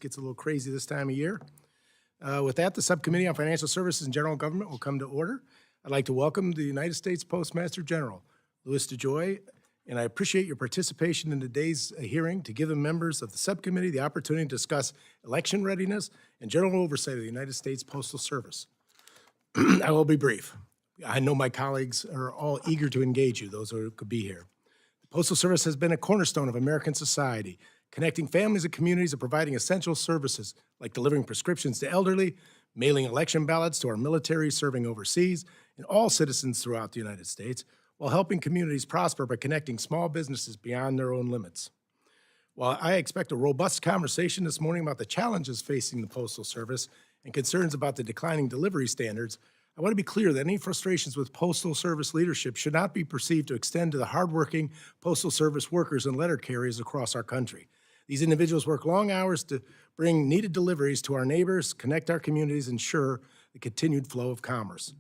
gets a little crazy this time of year. With that, the Subcommittee on Financial Services and General Government will come to order. I'd like to welcome the United States Postmaster General, Louis DeJoy, and I appreciate your participation in today's hearing to give the members of the subcommittee the opportunity to discuss election readiness and general oversight of the United States Postal Service. I will be brief. I know my colleagues are all eager to engage you, those who could be here. The Postal Service has been a cornerstone of American society, connecting families and communities and providing essential services like delivering prescriptions to elderly, mailing election ballots to our military serving overseas, and all citizens throughout the United States, while helping communities prosper by connecting small businesses beyond their own limits. While I expect a robust conversation this morning about the challenges facing the Postal Service and concerns about the declining delivery standards, I want to be clear that any frustrations with Postal Service leadership should not be perceived to extend to the hardworking Postal Service workers and letter carriers across our country. These individuals work long hours to bring needed deliveries to our neighbors, connect our communities, and ensure the continued flow of commerce.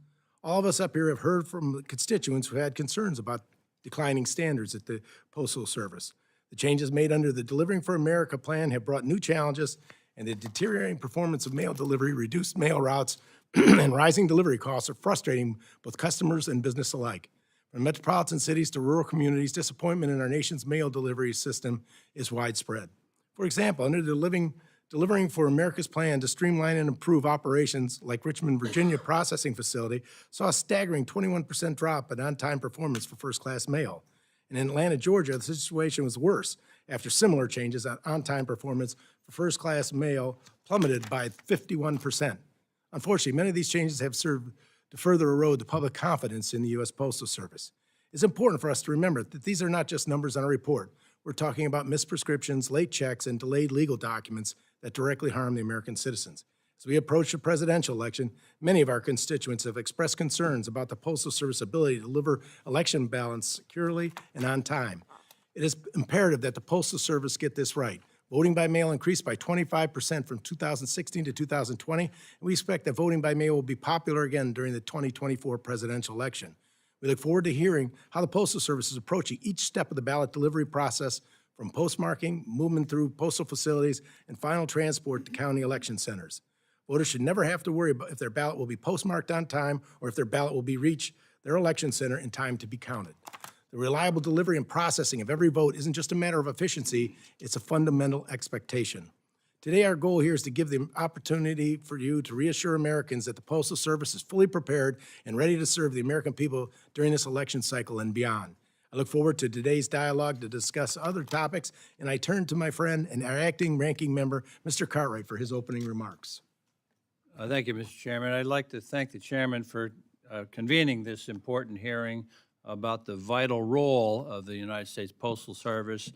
All of us up here have heard from constituents who had concerns about declining standards at the Postal Service. The changes made under the Delivering for America plan have brought new challenges, and the deteriorating performance of mail delivery, reduced mail routes, and rising delivery costs are frustrating both customers and business alike. From metropolitan cities to rural communities, disappointment in our nation's mail delivery system is widespread. For example, under the Delivering for America's plan to streamline and improve operations like Richmond, Virginia processing facility saw a staggering 21% drop in on-time performance for first-class mail. And in Atlanta, Georgia, the situation was worse after similar changes on-time performance for first-class mail plummeted by 51%. Unfortunately, many of these changes have served to further erode the public confidence in the U.S. Postal Service. It's important for us to remember that these are not just numbers on a report. We're talking about missed prescriptions, late checks, and delayed legal documents that directly harm the American citizens. As we approach the presidential election, many of our constituents have expressed concerns about the Postal Service ability to deliver election ballots securely and on time. It is imperative that the Postal Service get this right. Voting by mail increased by 25% from 2016 to 2020, and we expect that voting by mail will be popular again during the 2024 presidential election. We look forward to hearing how the Postal Service is approaching each step of the ballot delivery process, from postmarking, movement through postal facilities, and final transport to county election centers. Voters should never have to worry about if their ballot will be postmarked on time or if their ballot will be reached their election center in time to be counted. The reliable delivery and processing of every vote isn't just a matter of efficiency, it's a fundamental expectation. Today, our goal here is to give the opportunity for you to reassure Americans that the Postal Service is fully prepared and ready to serve the American people during this election cycle and beyond. I look forward to today's dialogue to discuss other topics, and I turn to my friend and our acting ranking member, Mr. Cartwright, for his opening remarks. Thank you, Mr. Chairman. I'd like to thank the chairman for convening this important hearing about the vital role of the United States Postal Service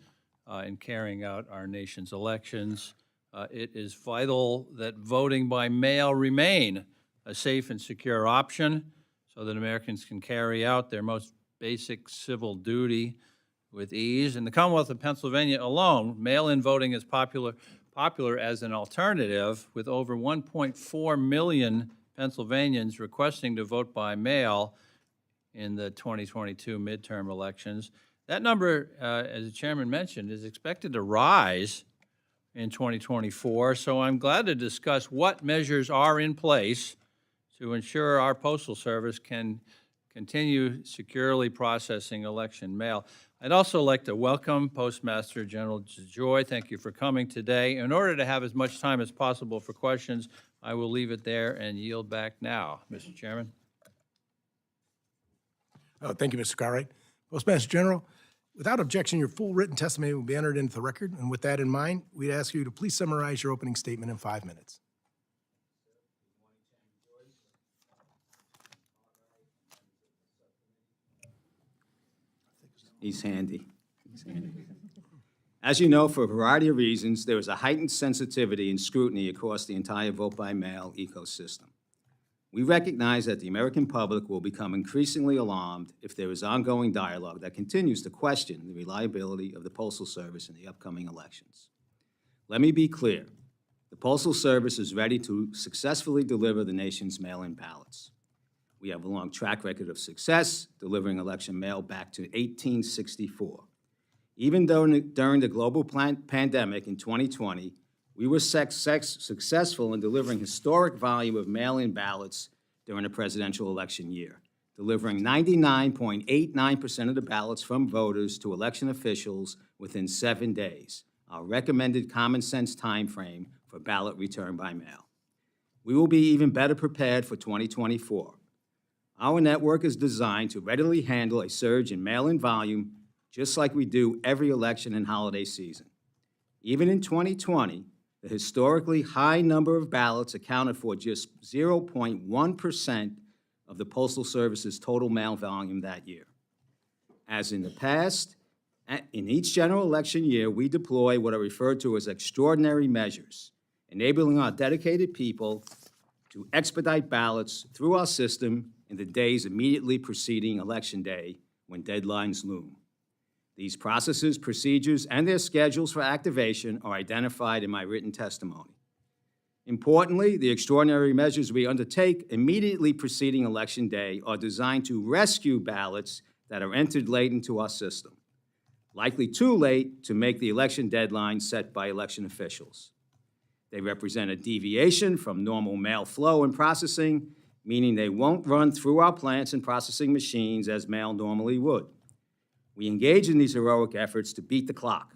in carrying out our nation's elections. It is vital that voting by mail remain a safe and secure option so that Americans can carry out their most basic civil duty with ease. In the Commonwealth of Pennsylvania alone, mail-in voting is popular as an alternative, with over 1.4 million Pennsylvanians requesting to vote by mail in the 2022 midterm elections. That number, as the chairman mentioned, is expected to rise in 2024, so I'm glad to discuss what measures are in place to ensure our Postal Service can continue securely processing election mail. I'd also like to welcome Postmaster General DeJoy. Thank you for coming today. In order to have as much time as possible for questions, I will leave it there and yield back now. Mr. Chairman. Thank you, Mr. Cartwright. Postmaster General, without objection, your full written testimony will be entered into the record. And with that in mind, we'd ask you to please summarize your opening statement in 5 minutes. He's handy. As you know, for a variety of reasons, there is a heightened sensitivity and scrutiny across the entire vote-by-mail ecosystem. We recognize that the American public will become increasingly alarmed if there is ongoing dialogue that continues to question the reliability of the Postal Service in the upcoming elections. Let me be clear. The Postal Service is ready to successfully deliver the nation's mail-in ballots. We have a long track record of success, delivering election mail back to 1864. Even though during the global pandemic in 2020, We were successful in delivering historic volume of mail-in ballots during the presidential election year, delivering 99.89% of the ballots from voters to election officials within 7 days, our recommended common sense timeframe for ballot return by mail. We will be even better prepared for 2024. Our network is designed to readily handle a surge in mail-in volume, just like we do every election and holiday season. Even in 2020, the historically high number of ballots accounted for just 0.1% of the Postal Service's total mail volume that year. As in the past, in each general election year, we deploy what are referred to as extraordinary measures, enabling our dedicated people to expedite ballots through our system in the days immediately preceding Election Day when deadlines loom. These processes, procedures, and their schedules for activation are identified in my written testimony. Importantly, the extraordinary measures we undertake immediately preceding Election Day are designed to rescue ballots that are entered late into our system, likely too late to make the election deadline set by election officials. They represent a deviation from normal mail flow and processing, meaning they won't run through our plants and processing machines as mail normally would. We engage in these heroic efforts to beat the clock,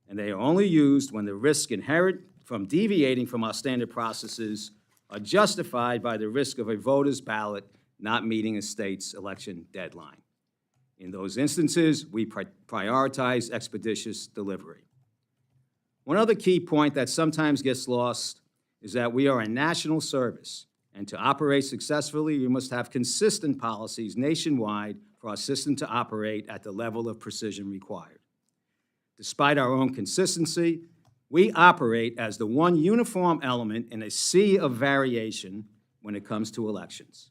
and they are only used when the risks inherent from deviating from our standard processes are justified by the risk of a voter's ballot not meeting a state's election deadline. In those instances, we prioritize expeditious delivery. One other key point that sometimes gets lost is that we are a national service, and to operate successfully, we must have consistent policies nationwide for our system to operate at the level of precision required. Despite our own consistency, we operate as the one uniform element in a sea of variation when it comes to elections.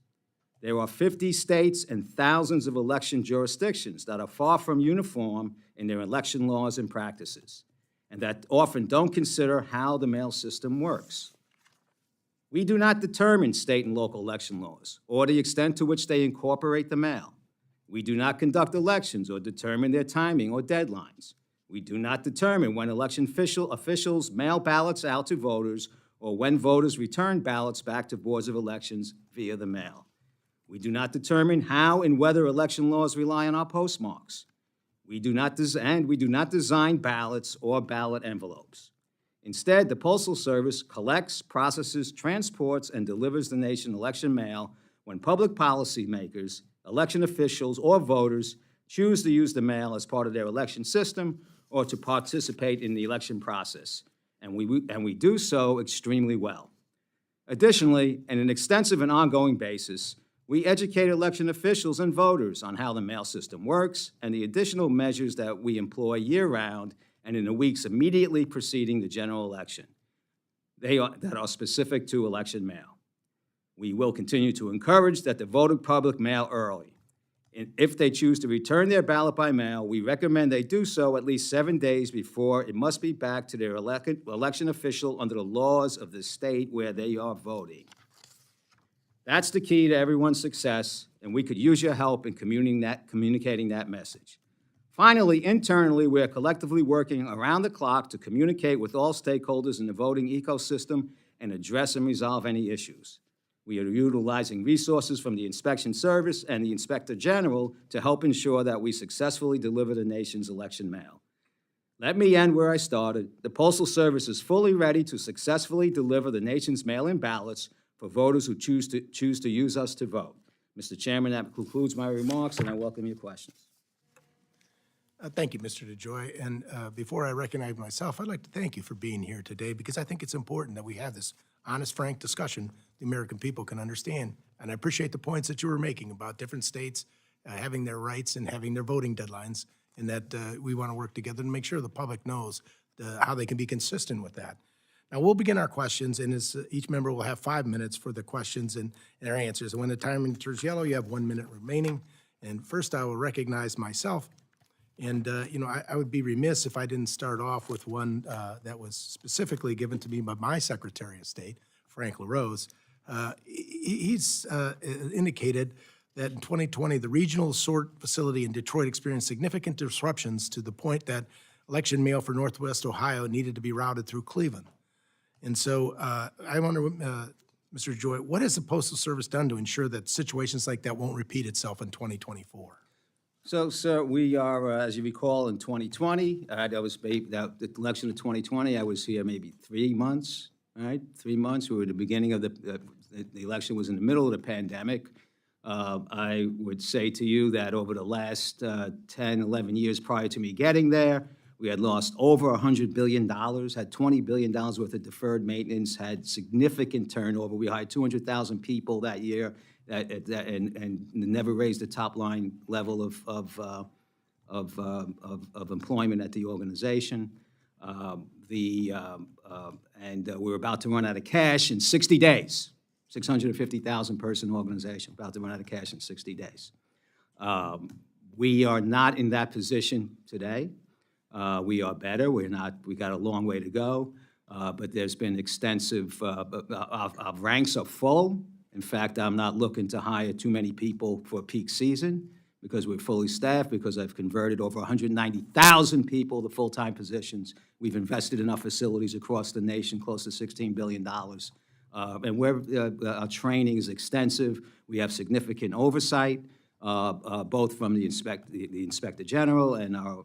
There are 50 states and thousands of election jurisdictions that are far from uniform in their election laws and practices, and that often don't consider how the mail system works. We do not determine state and local election laws or the extent to which they incorporate the mail. We do not conduct elections or determine their timing or deadlines. We do not determine when election officials mail ballots out to voters or when voters return ballots back to boards of elections via the mail. We do not determine how and whether election laws rely on our postmarks. We do not design ballots or ballot envelopes. Instead, the Postal Service collects, processes, transports, and delivers the nation election mail when public policymakers, election officials, or voters choose to use the mail as part of their election system or to participate in the election process, and we do so extremely well. Additionally, on an extensive and ongoing basis, we educate election officials and voters on how the mail system works and the additional measures that we employ year-round and in the weeks immediately preceding the general election that are specific to election mail. We will continue to encourage that the voting public mail early. And if they choose to return their ballot by mail, we recommend they do so at least 7 days before it must be back to their election official under the laws of the state where they are voting. That's the key to everyone's success, and we could use your help in communicating that message. Finally, internally, we are collectively working around the clock to communicate with all stakeholders in the voting ecosystem and address and resolve any issues. We are utilizing resources from the Inspection Service and the Inspector General to help ensure that we successfully deliver the nation's election mail. Let me end where I started. The Postal Service is fully ready to successfully deliver the nation's mail-in ballots for voters who choose to use us to vote. Mr. Chairman, that concludes my remarks, and I welcome your questions. Thank you, Mr. DeJoy. And before I recognize myself, I'd like to thank you for being here today because I think it's important that we have this honest, frank discussion the American people can understand. And I appreciate the points that you were making about different states having their rights and having their voting deadlines, and that we want to work together to make sure the public knows how they can be consistent with that. Now, we'll begin our questions, and each member will have 5 minutes for the questions and their answers. And when the time turns yellow, you have 1 minute remaining. And first, I will recognize myself. And, I would be remiss if I didn't start off with one that was specifically given to me by my Secretary of State, Frank LaRose. He's indicated that in 2020, the regional sort facility in Detroit experienced significant disruptions to the point that election mail for Northwest Ohio needed to be routed through Cleveland. And so I wonder, Mr. Joy, what has the Postal Service done to ensure that situations like that won't repeat itself in 2024? So, sir, we are, as you recall, in 2020, that was the election of 2020, I was here maybe 3 months, right? 3 months. We were at the beginning of the election was in the middle of the pandemic. I would say to you that over the last 10, 11 years prior to me getting there, we had lost over $100 billion, had $20 billion worth of deferred maintenance, had significant turnover. We hired 200,000 people that year and never raised the top line level of employment at the organization. And we're about to run out of cash in 60 days. 650,000 person organization, about to run out of cash in 60 days. We are not in that position today. We are better. We got a long way to go, but there's been extensive, our ranks are full. In fact, I'm not looking to hire too many people for peak season because we're fully staffed, because I've converted over 190,000 people to full-time positions. We've invested in our facilities across the nation, close to $16 billion. And our training is extensive. We have significant oversight, both from the Inspector General and our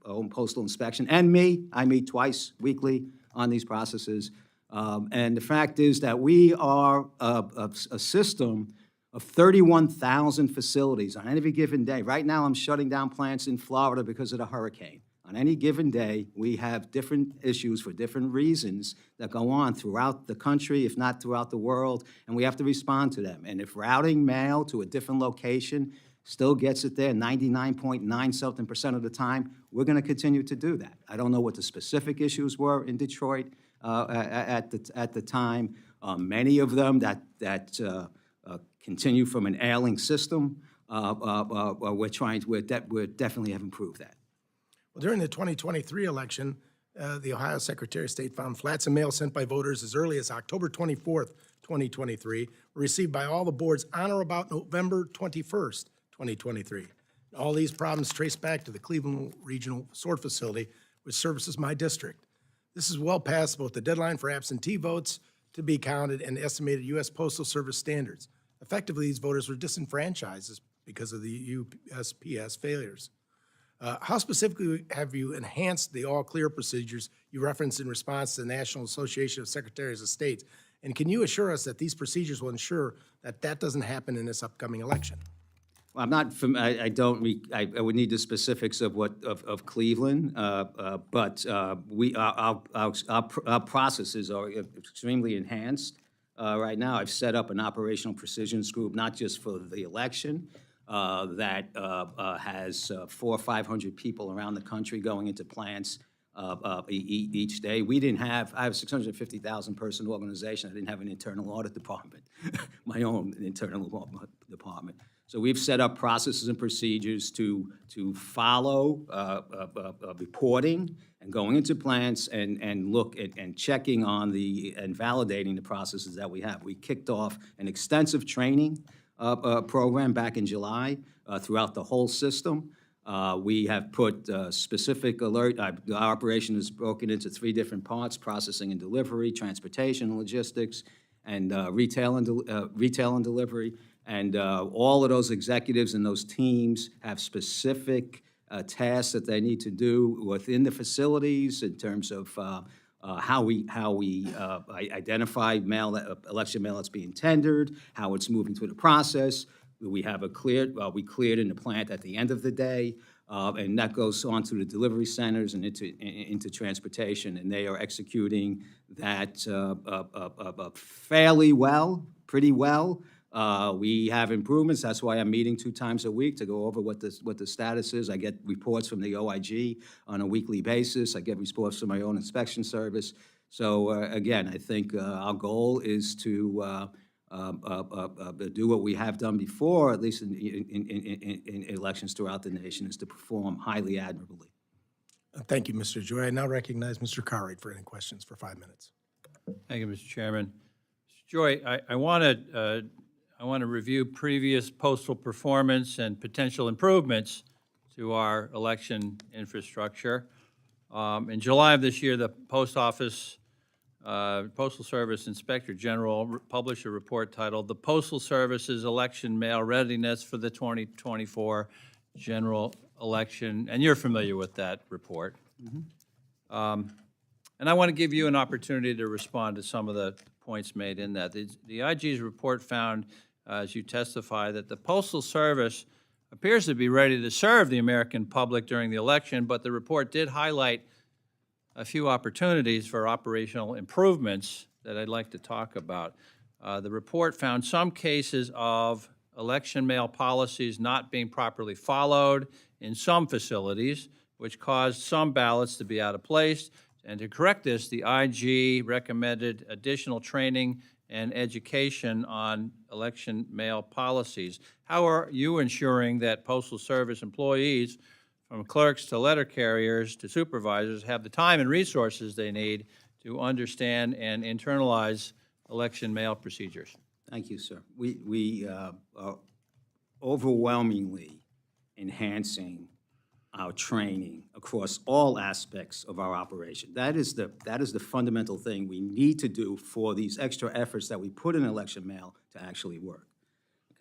own postal inspection, and me. I meet twice weekly on these processes. And the fact is that we are a system of 31,000 facilities on any given day. Right now, I'm shutting down plants in Florida because of the hurricane. On any given day, we have different issues for different reasons that go on throughout the country, if not throughout the world, and we have to respond to them. And if routing mail to a different location still gets it there 99.9-something% of the time, we're going to continue to do that. I don't know what the specific issues were in Detroit at the time. Many of them that continue from an ailing system. We're definitely have improved that. Well, during the 2023 election, the Ohio Secretary of State found flats of mail sent by voters as early as October 24th, 2023, were received by all the boards on or about November 21st, 2023. All these problems trace back to the Cleveland Regional Sort Facility, which services my district. This is well past both the deadline for absentee votes to be counted and estimated U.S. Postal Service standards. Effectively, these voters were disenfranchised because of the USPS failures. How specifically have you enhanced the all-clear procedures you referenced in response to the National Association of Secretaries of State? And can you assure us that these procedures will ensure that that doesn't happen in this upcoming election? Well, I'm not. I would need the specifics of Cleveland, but our processes are extremely enhanced right now. I've set up an operational precisions group, not just for the election, that has 400 or 500 people around the country going into plants each day. I have a 650,000 person organization. I didn't have an internal audit department, my own internal department. So we've set up processes and procedures to follow reporting and going into plants and look at and checking on and validating the processes that we have. We kicked off an extensive training program back in July throughout the whole system. We have put specific alert. Our operation is broken into 3 different parts: processing and delivery, transportation and logistics, and retail and delivery. And all of those executives and those teams have specific tasks that they need to do within the facilities in terms of how we identify election mail that's being tendered, how it's moving through the process. We have we cleared in the plant at the end of the day, and that goes on to the delivery centers and into transportation, and they are executing that fairly well, pretty well. We have improvements. That's why I'm meeting 2 times a week to go over what the status is. I get reports from the OIG on a weekly basis. I get reports from my own inspection service. So again, I think our goal is to do what we have done before, at least in elections throughout the nation, is to perform highly admirably. Thank you, Mr. Joy. I now recognize Mr. Cartwright for any questions for 5 minutes. Thank you, Mr. Chairman. Mr. Joy, I want to review previous postal performance and potential improvements to our election infrastructure. In July of this year, the Post Office Postal Service Inspector General published a report titled "The Postal Service's Election Mail Readiness for the 2024 General Election," and you're familiar with that report. And I want to give you an opportunity to respond to some of the points made in that. The IG's report found, as you testify, that the Postal Service appears to be ready to serve the American public during the election, but the report did highlight a few opportunities for operational improvements that I'd like to talk about. The report found some cases of election mail policies not being properly followed in some facilities, which caused some ballots to be out of place. And to correct this, the IG recommended additional training and education on election mail policies. How are you ensuring that Postal Service employees, from clerks to letter carriers to supervisors, have the time and resources they need to understand and internalize election mail procedures? Thank you, sir. We are overwhelmingly enhancing our training across all aspects of our operation. That is the fundamental thing we need to do for these extra efforts that we put in election mail to actually work.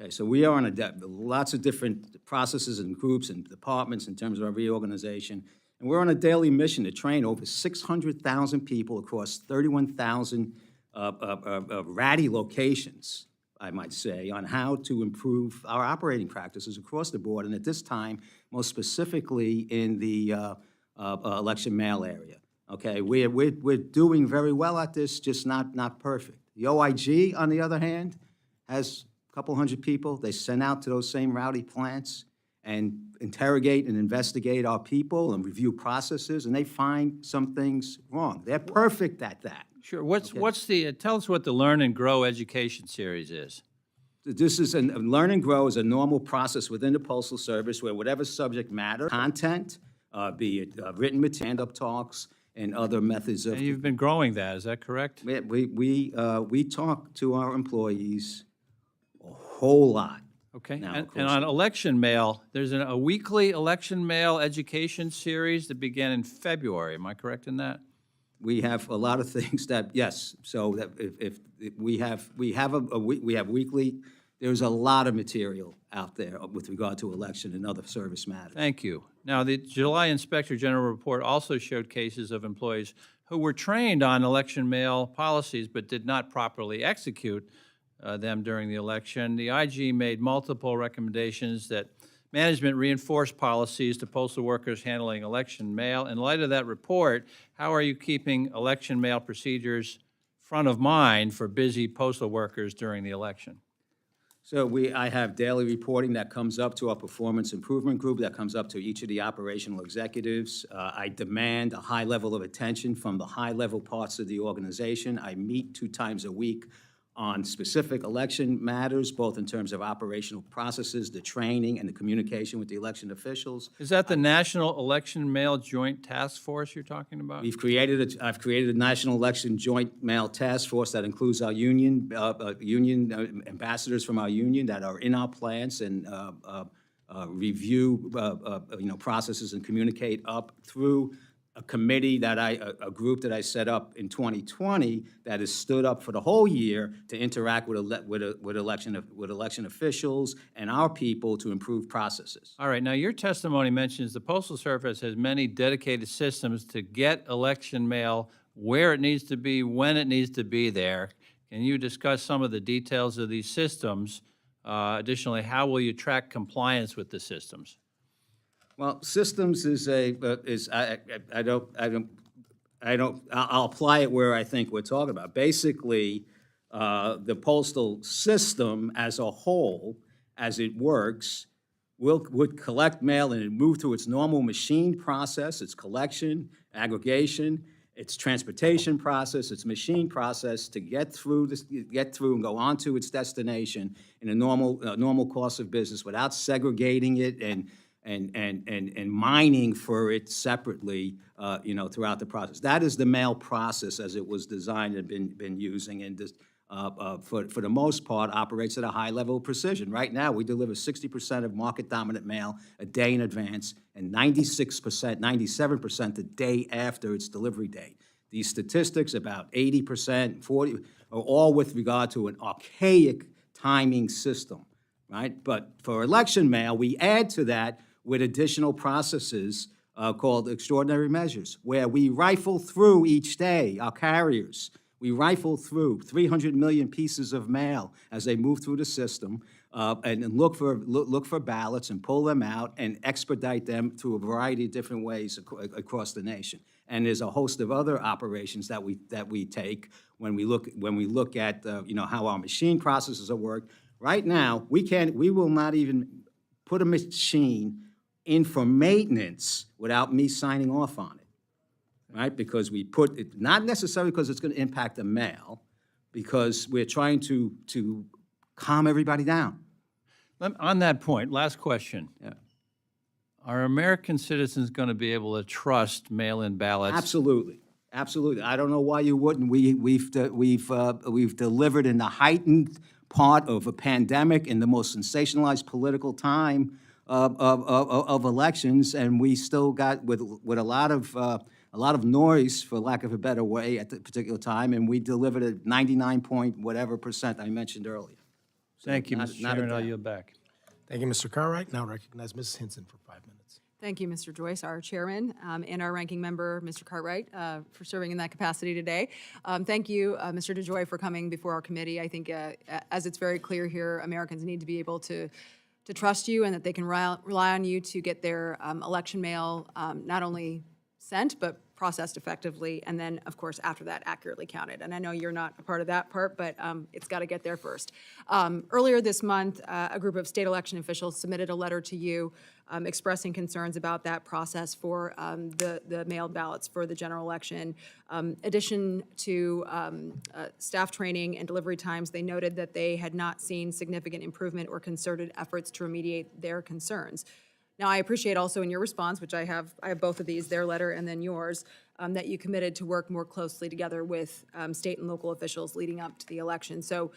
Okay, so we are on lots of different processes and groups and departments in terms of our reorganization, and we're on a daily mission to train over 600,000 people across 31,000 ratty locations, I might say, on how to improve our operating practices across the board, and at this time, most specifically in the election mail area. Okay, we're doing very well at this, just not perfect. The OIG, on the other hand, has a couple hundred people. They send out to those same rowdy plants and interrogate and investigate our people and review processes, and they find some things wrong. They're perfect at that. Sure. Tell us what the Learn and Grow education series is. This is Learn and Grow is a normal process within the Postal Service where whatever subject matter, content, be it written material, stand-up talks, and other methods of. And you've been growing that, is that correct? We talk to our employees a whole lot. Okay. Now, And on election mail, there's a weekly election mail education series that began in February. Am I correct in that? We have a lot of things that, yes, so that if we have weekly, there's a lot of material out there with regard to election and other service matters. Thank you. Now, the July Inspector General report also showed cases of employees who were trained on election mail policies but did not properly execute them during the election. The IG made multiple recommendations that management reinforce policies to postal workers handling election mail. In light of that report, how are you keeping election mail procedures front of mind for busy postal workers during the election? So I have daily reporting that comes up to our performance improvement group, that comes up to each of the operational executives. I demand a high level of attention from the high-level parts of the organization. I meet 2 times a week on specific election matters, both in terms of operational processes, the training, and the communication with the election officials. Is that the National Election Mail Joint Task Force you're talking about? I've created a National Election Joint Mail Task Force that includes our union, ambassadors from our union that are in our plants and review, processes and communicate up through a committee a group that I set up in 2020 that has stood up for the whole year to interact with election officials and our people to improve processes. All right. Now, your testimony mentions the Postal Service has many dedicated systems to get election mail where it needs to be, when it needs to be there. Can you discuss some of the details of these systems? Additionally, how will you track compliance with the systems? Well, systems I'll apply it where I think we're talking about. Basically, the postal system as a whole, as it works, would collect mail and it move through its normal machine process, its collection, aggregation, its transportation process, its machine process to get through and go on to its destination in a normal course of business without segregating it and mining for it separately, throughout the process. That is the mail process as it was designed and been using, and for the most part operates at a high level of precision. Right now, we deliver 60% of market-dominant mail a day in advance, and 96%, 97% the day after its delivery date. These statistics, about 80%, 40, are all with regard to an archaic timing system, right? But for election mail, we add to that with additional processes called extraordinary measures, where we rifle through each day, our carriers, we rifle through 300 million pieces of mail as they move through the system and look for ballots and pull them out and expedite them through a variety of different ways across the nation. And there's a host of other operations that we take when we look at how our machine processes are worked. Right now, we will not even put a machine in for maintenance without me signing off on it, right? Because we put it, not necessarily because it's going to impact the mail, because we're trying to calm everybody down. On that point, last question. Yeah. Are American citizens going to be able to trust mail-in ballots? Absolutely, absolutely. I don't know why you wouldn't. We've delivered in the heightened part of a pandemic in the most sensationalized political time of elections, and we still got with a lot of noise, for lack of a better way, at the particular time, and we delivered at 99 point whatever % I mentioned earlier. So Thank you, not- Mr. not a Chairman. I'll doubt. yield back. Thank you, Mr. Cartwright. Now recognize Mrs. Hinson for 5 minutes. Thank you, Mr. Joyce, our chairman, and our ranking member, Mr. Cartwright, for serving in that capacity today. Thank you, Mr. DeJoy, for coming before our committee. I think, as it's very clear here, Americans need to be able to trust you and that they can rely on you to get their election mail not only sent, but processed effectively, and then, of course, after that, accurately counted. And I know you're not a part of that part, but it's got to get there first. Earlier this month, a group of state election officials submitted a letter to you expressing concerns about that process for the mailed ballots for the general election. Addition to staff training and delivery times, they noted that they had not seen significant improvement or concerted efforts to remediate their concerns. Now, I appreciate also in your response, which I have both of these, their letter and then yours, that you committed to work more closely together with state and local officials leading up to the election. So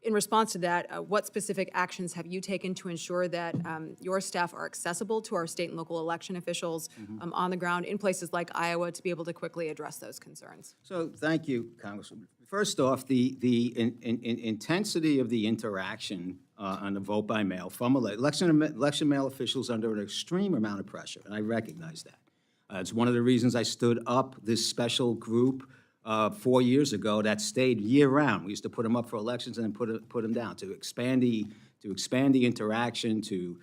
in response to that, what specific actions have you taken to ensure that your staff are accessible to our state and local election officials on the ground in places like Iowa to be able to quickly address those concerns? So thank you, Congresswoman. First off, the intensity of the interaction on the vote by mail from election mail officials under an extreme amount of pressure, and I recognize that. It's one of the reasons I stood up this special group 4 years ago that stayed year-round. We used to put them up for elections and then put them down to expand the interaction, to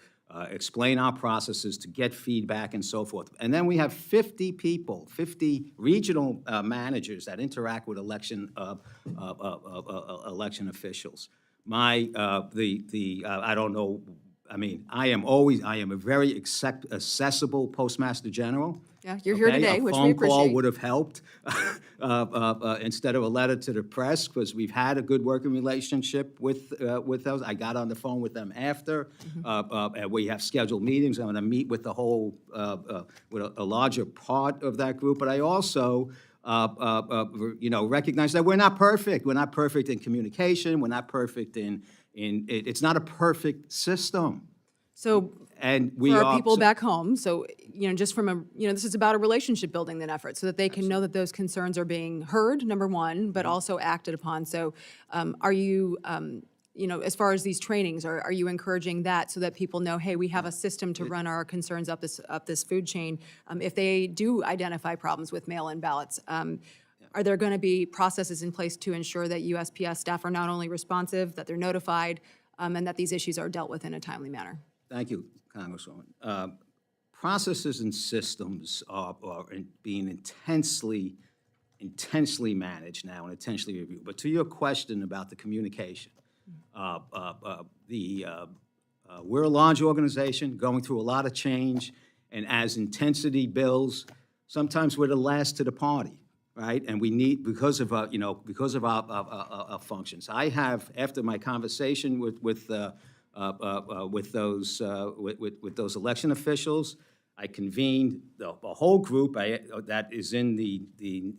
explain our processes, to get feedback, and so forth. And then we have 50 people, 50 regional managers that interact with election officials. I don't know. I mean, I am a very accessible Postmaster General. Yeah, you're here today, which we A phone call appreciate. would have helped instead of a letter to the press, because we've had a good working relationship with those. I got on the phone with them after, and we have scheduled meetings. I'm going to meet with the whole, with a larger part of that group. But I also, recognize that we're not perfect. We're not perfect in communication. We're not perfect it's not a perfect system. So And we for are our people back home, so, just from this is about a relationship building then effort, so that they can know that those concerns are being heard, number one, but also acted upon. So are you, as far as these trainings, are you encouraging that so that people know, hey, we have a system to run our concerns up this food chain? If they do identify problems with mail-in ballots, are there going to be processes in place to ensure that USPS staff are not only responsive, that they're notified, and that these issues are dealt with in a timely manner? Thank you, Congresswoman. Processes and systems are being intensely managed now and intensely reviewed. But to your question about the communication, we're a large organization going through a lot of change, and as intensity builds, sometimes we're the last to the party. Right, and we need, because of our functions. I have, after my conversation with those election officials, I convened a whole group that is in the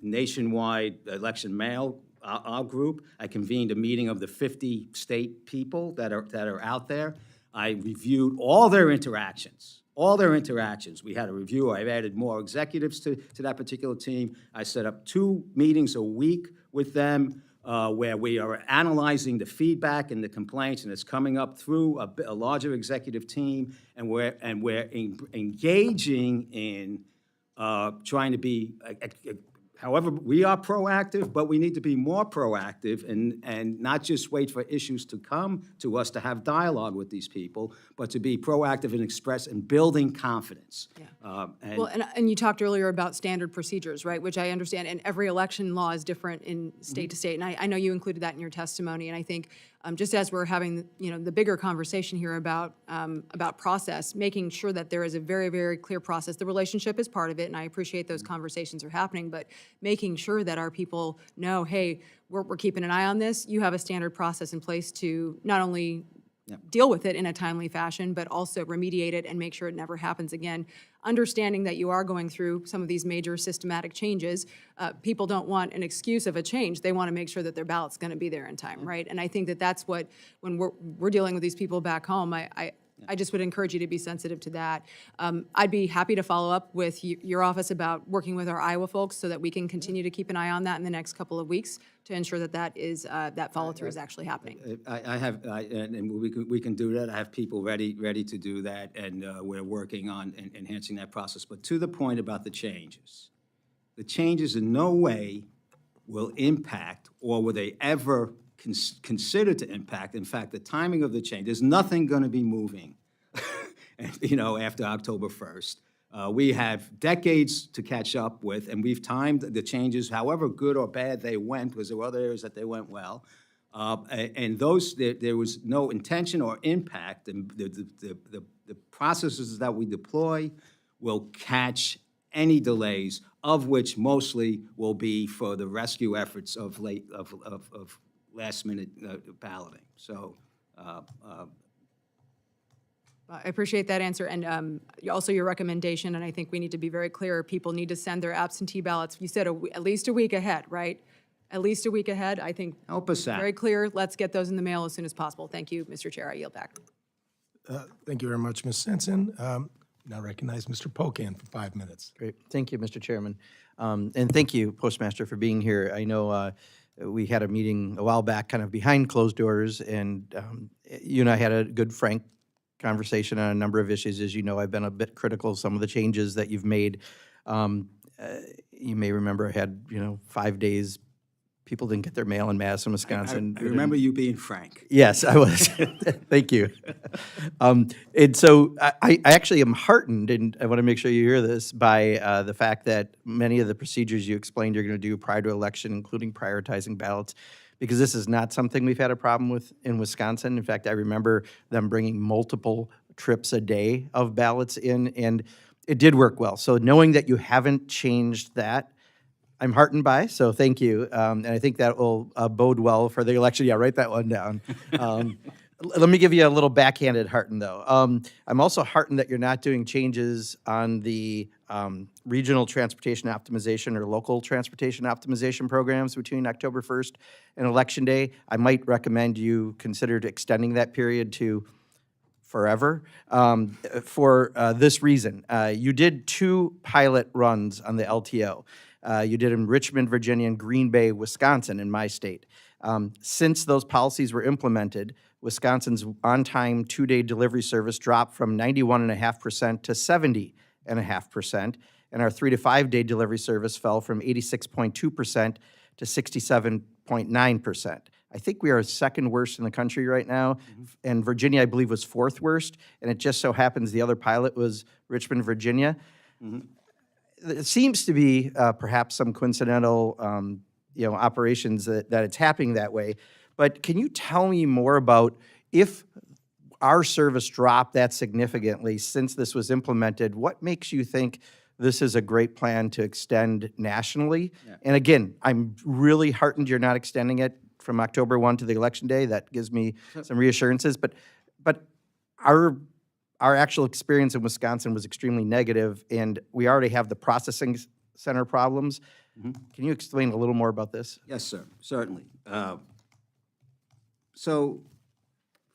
nationwide election mail, our group. I convened a meeting of the 50 state people that are out there. I reviewed all their interactions all their interactions. We had a review. I've added more executives to that particular team. I set up 2 meetings a week with them where we are analyzing the feedback and the complaints, and it's coming up through a larger executive team, and we're engaging in trying to be, however, we are proactive, but we need to be more proactive and not just wait for issues to come to us to have dialogue with these people, but to be proactive and express and building confidence. Yeah. Well, and you talked earlier about standard procedures, right, which I understand, and every election law is different in state to state, and I know you included that in your testimony, and I think just as we're having, the bigger conversation here about process, making sure that there is a very, very clear process. The relationship is part of it, and I appreciate those conversations are happening, but making sure that our people know, hey, we're keeping an eye on this. You have a standard process in place to not only deal with it in a timely fashion, but also remediate it and make sure it never happens again. Understanding that you are going through some of these major systematic changes, people don't want an excuse of a change. They want to make sure that their ballot's going to be there in time, right? And I think that that's what, when we're dealing with these people back home, I just would encourage you to be sensitive to that. I'd be happy to follow up with your office about working with our Iowa folks so that we can continue to keep an eye on that in the next couple of weeks to ensure that that follow-through is actually happening. And we can do that. I have people ready to do that, and we're working on enhancing that process. But to the point about the changes in no way will impact, or will they ever considered to impact. In fact, the timing of the change, there's nothing going to be moving, after October 1st. We have decades to catch up with, and we've timed the changes, however good or bad they went, because there were other areas that they went well. And those, there was no intention or impact, and the processes that we deploy will catch any delays, of which mostly will be for the rescue efforts of last-minute balloting. So, I appreciate that answer, and also your recommendation, and I think we need to be very clear. People need to send their absentee ballots, you said at least a week ahead, right? At least a week ahead, I think. Help us out. Very clear. Let's get those in the mail as soon as possible. Thank you, Mr. Chair. I yield back. Thank you very much, Ms. Sensen. Now recognize Mr. Pocan for 5 minutes. Great. Thank you, Mr. Chairman. And thank you, Postmaster, for being here. I know we had a meeting a while back kind of behind closed doors, and you and I had a good, frank conversation on a number of issues. As you know, I've been a bit critical of some of the changes that you've made. You may remember I had, 5 days, people didn't get their mail in Madison, Wisconsin. I remember you being frank. Yes, I was. Thank you. And so I actually am heartened, and I want to make sure you hear this, by the fact that many of the procedures you explained you're going to do prior to election, including prioritizing ballots, because this is not something we've had a problem with in Wisconsin. In fact, I remember them bringing multiple trips a day of ballots in, and it did work well. So knowing that you haven't changed that, I'm heartened by, so thank you. And I think that will bode well for the election. Yeah, write that one down. Let me give you a little backhanded heartened, though. I'm also heartened that you're not doing changes on the regional transportation optimization or local transportation optimization programs between October 1st and Election Day. I might recommend you consider extending that period to forever for this reason. You did 2 pilot runs on the LTO. You did in Richmond, Virginia, and Green Bay, Wisconsin, in my state. Since those policies were implemented, Wisconsin's on-time 2-day delivery service dropped from 91.5% to 70.5%, and our 3 to 5-day delivery service fell from 86.2% to 67.9%. I think we are second worst in the country right now, and Virginia, I believe, was 4th worst, and it just so happens the other pilot was Richmond, Virginia. It seems to be perhaps some coincidental, operations that it's happening that way. But can you tell me more about if our service dropped that significantly since this was implemented? What makes you think this is a great plan to extend nationally? Yeah. And again, I'm really heartened you're not extending it from October 1 to the Election Day. That gives me some reassurances. But our actual experience in Wisconsin was extremely negative, and we already have the processing center problems. Can you explain a little more about this? Yes, sir, certainly. So,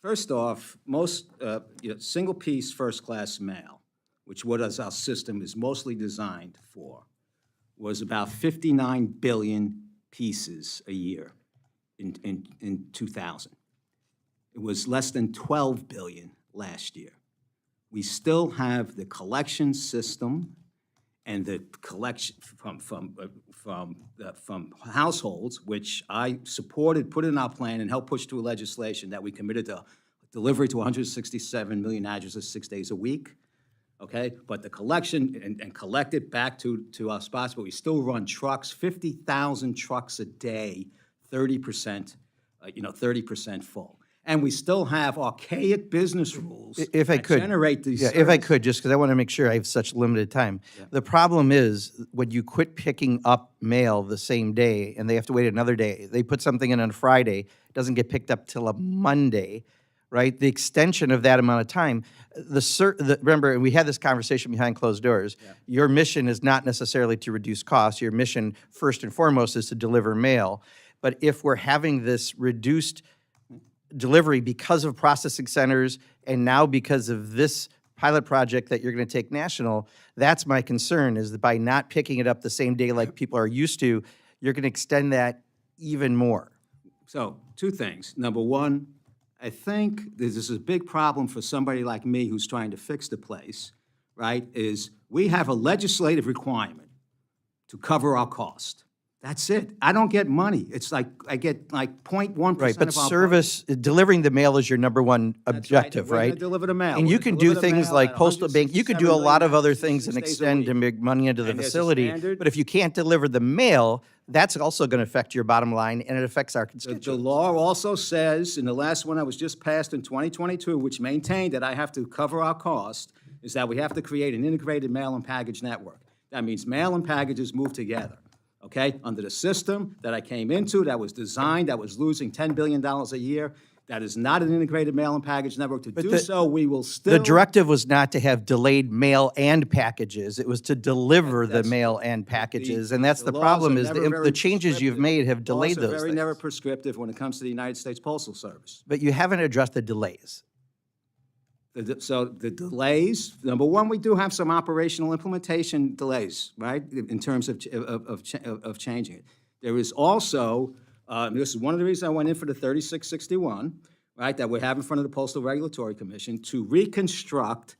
first off, most single-piece first-class mail which what is our system is mostly designed for, was about 59 billion pieces a year in 2000. It was less than 12 billion last year. We still have the collection system and the collection from households, which I supported, put in our plan, and helped push through legislation that we committed to delivery to 167 million addresses 6 days a week. Okay, but the collection and collect it back to our spots, but we still run trucks, 50,000 trucks a day, 30%, 30% full. And we still have archaic business rules If I that could. generate these Yeah, if I services. could, just because I want to make sure I have such limited time. The problem is, when you quit picking up mail the same day, and they have to wait another day, they put something in on Friday, it doesn't get picked up till a Monday, right? The extension of that amount of time, remember, and we had this conversation behind closed doors, your mission is not necessarily to reduce costs. Your mission, first and foremost, is to deliver mail. But if we're having this reduced delivery because of processing centers and now because of this pilot project that you're going to take national, that's my concern, is that by not picking it up the same day like people are used to, you're going to extend that even more. So, two things. Number one, I think this is a big problem for somebody like me who's trying to fix the place, right, is we have a legislative requirement to cover our cost. That's it. I don't get money. It's like, I get like 0.1% Right, but of our service, delivering the mail is your number one objective, We're right? gonna deliver the mail. And We're you gonna can deliver do the things mail like at postal bank, you could do a 167 lot of other million things and 6 days a extend to week. make money into the And there's a facility. standard. But if you can't deliver the mail, that's also going to affect your bottom line, and it affects our The constituents. law also says, in the last one that was just passed in 2022, which maintained that I have to cover our cost, is that we have to create an integrated mail and package network. That means mail and packages move together, okay? Under the system that I came into, that was designed, that was losing $10 billion a year, that is not an integrated mail and package network. To do so, we will still. The directive was not to have delayed mail and packages. It was to deliver the That's- mail and packages, and that's the laws problem, are is never the very changes you've prescriptive. made have delayed Laws are those very never things. prescriptive when it comes to the United States Postal Service. But you haven't addressed the delays. So the delays, number one, we do have some operational implementation delays, right, in terms of changing it. There is also, this is one of the reasons I went in for the 3661, right, that we have in front of the Postal Regulatory Commission, to reconstruct.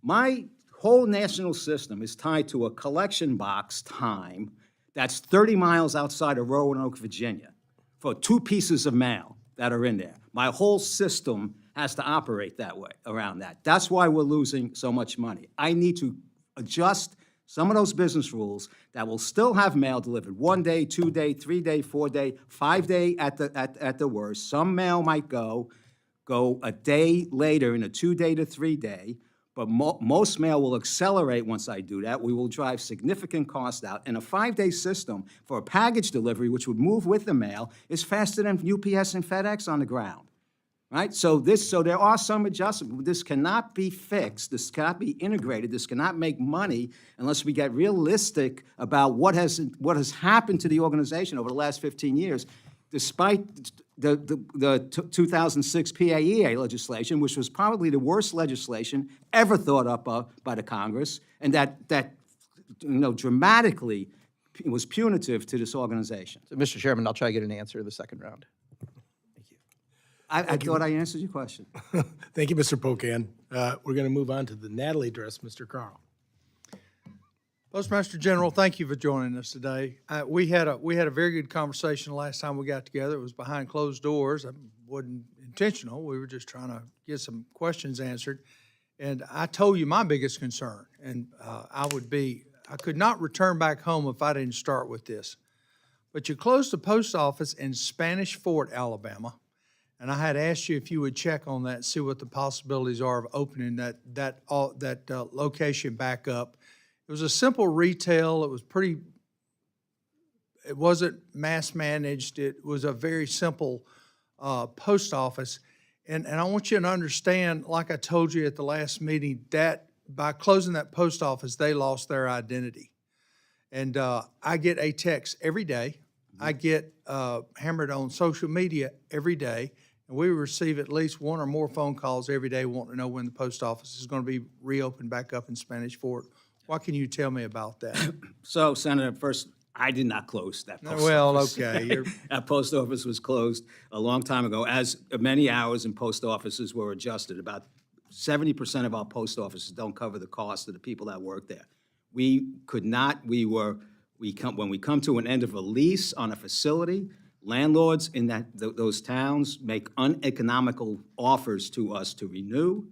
My whole national system is tied to a collection box time that's 30 miles outside of Roanoke, Virginia, for 2 pieces of mail that are in there. My whole system has to operate that way, around that. That's why we're losing so much money. I need to adjust some of those business rules that will still have mail delivered 1 day, 2 day, 3 day, 4 day, 5 day at the worst. Some mail might go a day later in a 2 day to 3 day, but most mail will accelerate once I do that. We will drive significant cost out. And a 5-day system for a package delivery, which would move with the mail, is faster than UPS and FedEx on the ground. Right? So there are some adjustments. This cannot be fixed. This cannot be integrated. This cannot make money unless we get realistic about what has happened to the organization over the last 15 years, despite the 2006 PAEA legislation, which was probably the worst legislation ever thought up by the Congress, and that dramatically was punitive to this organization. So, Mr. Chairman, I'll try to get an answer in the second round. I thought I answered your question. Thank you, Mr. Pocan. We're going to move on to the Natalie address, Mr. Carl. Postmaster General, thank you for joining us today. We had a very good conversation the last time we got together. It was behind closed doors. It wasn't intentional. We were just trying to get some questions answered. And I told you my biggest concern, and I could not return back home if I didn't start with this. But you closed the post office in Spanish Fort, Alabama. And I had asked you if you would check on that, see what the possibilities are of opening that location back up. It was a simple retail. It wasn't mass managed. It was a very simple post office. And I want you to understand, like I told you at the last meeting, that by closing that post office, they lost their identity. And I get a text every day. I get hammered on social media every day. and we receive at least one or more phone calls every day wanting to know when the post office is going to be reopened back up in Spanish Fort. What can you tell me about that? So, Senator, first, I did not close that post Well, office. okay, you're, That post office was closed a long time ago, as many hours in post offices were adjusted. About 70% of our post offices don't cover the cost of the people that work there. We could not, when we come to an end of a lease on a facility, landlords in those towns make uneconomical offers to us to renew,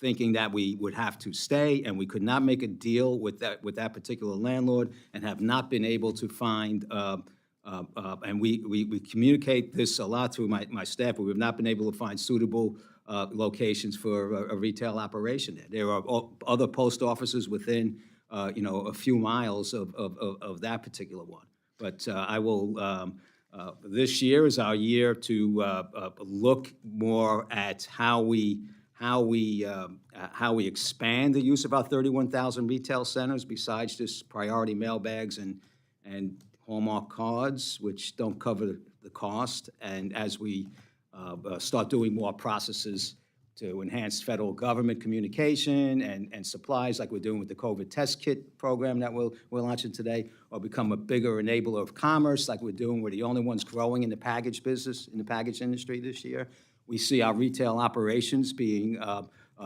thinking that we would have to stay, and we could not make a deal with that particular landlord, and have not been able to find, and we communicate this a lot through my staff, but we've not been able to find suitable locations for a retail operation there. There are other post offices within, a few miles of that particular one. But I will, this year is our year to look more at how we expand the use of our 31,000 retail centers besides just priority mail bags and Hallmark cards, which don't cover the cost. And as we start doing more processes to enhance federal government communication and supplies, like we're doing with the COVID test kit program that we're launching today, or become a bigger enabler of commerce, like we're doing. We're the only ones growing in the package business, in the package industry this year. We see our retail operations being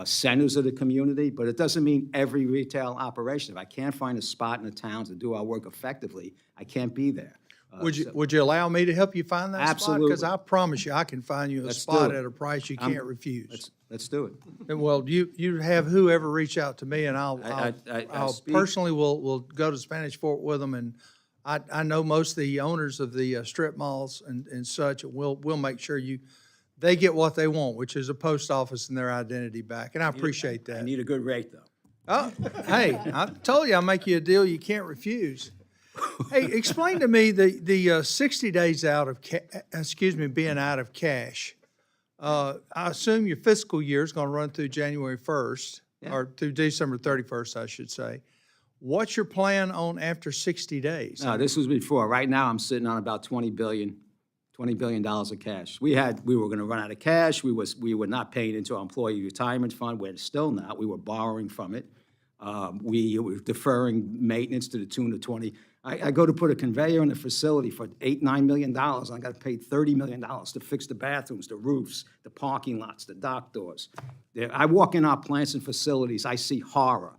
centers of the community, but it doesn't mean every retail operation. If I can't find a spot in the town to do our work effectively, I can't be there. would you allow me to help you find that spot? Absolutely. Because I promise you, I can find you a Let's spot do it. at a price you can't refuse. Let's do it. And, well, you have whoever reach out to me, and I I'll speak- personally will go to Spanish Fort with them, and I know most of the owners of the strip malls and such, and we'll make sure they get what they want, which is a post office and their identity back, and I appreciate I that. need a good rate, though. Oh, hey, I told you I'll make you a deal you can't refuse. Hey, explain to me the 60 days out of, being out of cash. I assume your fiscal year is going to run through January 1st, or through December 31st, I should say. What's your plan on after 60 days? No, this was before. Right now, I'm sitting on about $20 billion of cash. We were going to run out of cash. We were not paying into our employee retirement fund. We're still not. We were borrowing from it. We were deferring maintenance to the tune of 20. I go to put a conveyor in a facility for $8-9 million. I got to pay $30 million to fix the bathrooms, the roofs, the parking lots, the dock doors. I walk in our plants and facilities, I see horror.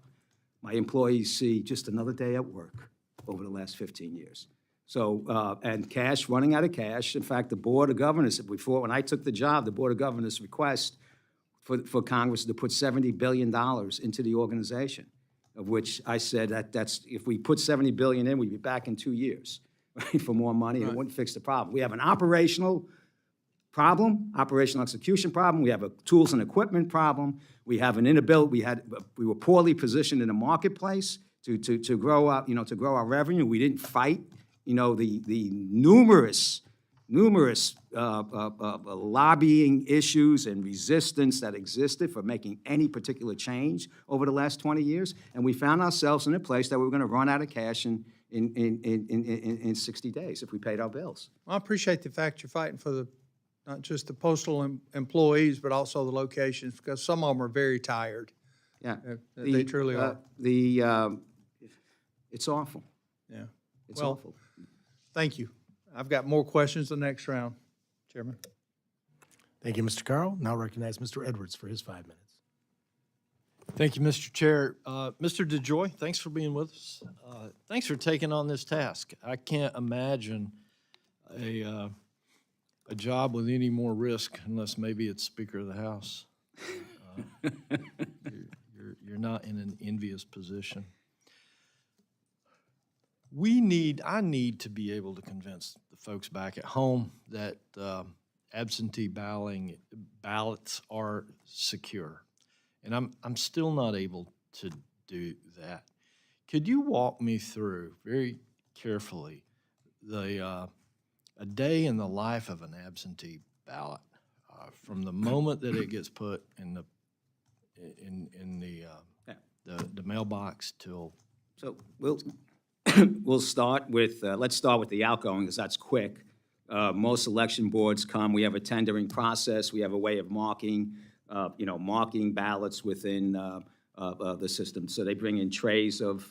My employees see just another day at work over the last 15 years. So, and cash, running out of cash. In fact, the Board of Governors, when I took the job, the Board of Governors request for Congress to put $70 billion into the organization, of which I said that's, if we put $70 billion in, we'd be back in 2 years, right, for more money, and it wouldn't fix the problem. We have an operational problem, operational execution problem. We have a tools and equipment problem. We have an inability, we were poorly positioned in the marketplace to grow up, to grow our revenue. We didn't fight, the numerous lobbying issues and resistance that existed for making any particular change over the last 20 years. And we found ourselves in a place that we were going to run out of cash in 60 days if we paid our bills. I appreciate the fact you're fighting for not just the postal employees, but also the locations, because some of them are very tired. Yeah. They truly are. It's awful. Yeah. It's Well, awful. Thank you. I've got more questions the next round, Chairman. Thank you, Mr. Carl. Now recognize Mr. Edwards for his 5 minutes. Thank you, Mr. Chair. Mr. DeJoy, thanks for being with us. Thanks for taking on this task. I can't imagine a job with any more risk unless maybe it's Speaker of the House. You're not in an envious position. I need to be able to convince the folks back at home that absentee ballots are secure. And I'm still not able to do that. Could you walk me through very carefully a day in the life of an absentee ballot, from the moment that it gets put in the mailbox till? So we'll start with, let's start with the outgoing, because that's quick. Most election boards come, we have a tendering process, we have a way of marking, marking ballots within the system. So they bring in trays of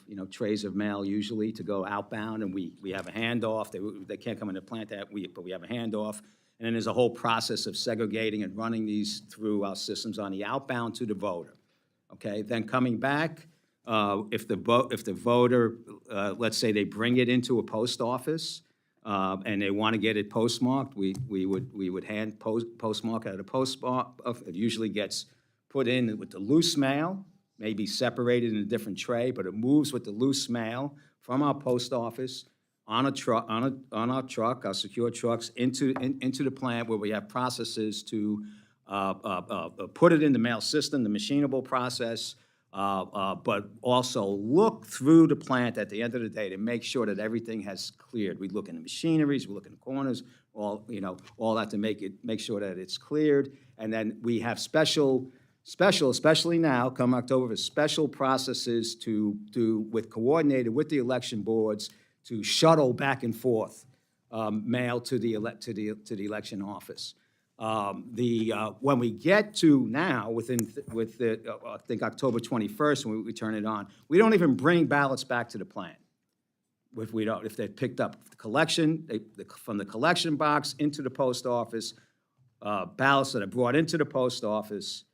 mail usually to go outbound, and we have a handoff. They can't come in the plant, but we have a handoff. And then there's a whole process of segregating and running these through our systems on the outbound to the voter. Okay, then coming back, if the voter, let's say they bring it into a post office, and they want to get it postmarked, we would hand postmark at a postmark. It usually gets put in with the loose mail, maybe separated in a different tray, but it moves with the loose mail from our post office on a truck, on our truck, our secure trucks, into the plant where we have processes to put it in the mail system, the machinable process, but also look through the plant at the end of the day to make sure that everything has cleared. We look in the machineries, we look in the corners, all that to make sure that it's cleared. And then we have special, especially now, come October, special processes coordinated with the election boards to shuttle back and forth mail to the election office. When we get to now, I think October 21st, when we turn it on, we don't even bring ballots back to the plant. If they're picked up from the collection box into the post office, ballots that are brought into the post office,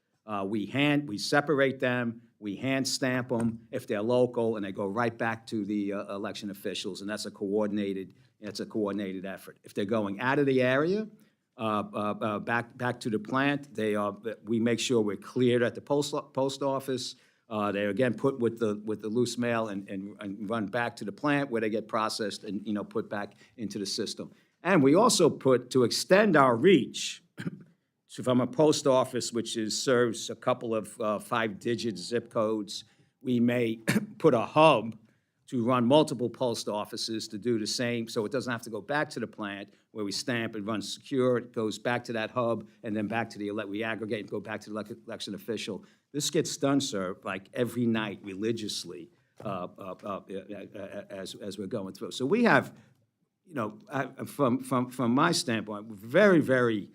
we separate them, we hand stamp them if they're local, and they go right back to the election officials, and that's a coordinated effort. If they're going out of the area, back to the plant, we make sure we're cleared at the post office. They're again put with the loose mail and run back to the plant where they get processed and put back into the system. And we also to extend our reach. So from a post office, which serves a couple of 5-digit zip codes, we may put a hub to run multiple post offices to do the same, so it doesn't have to go back to the plant where we stamp and run secure. It goes back to that hub, and then back to we aggregate and go back to the election official. This gets done, sir, like every night religiously as we're going through. So we have, from my standpoint, very, very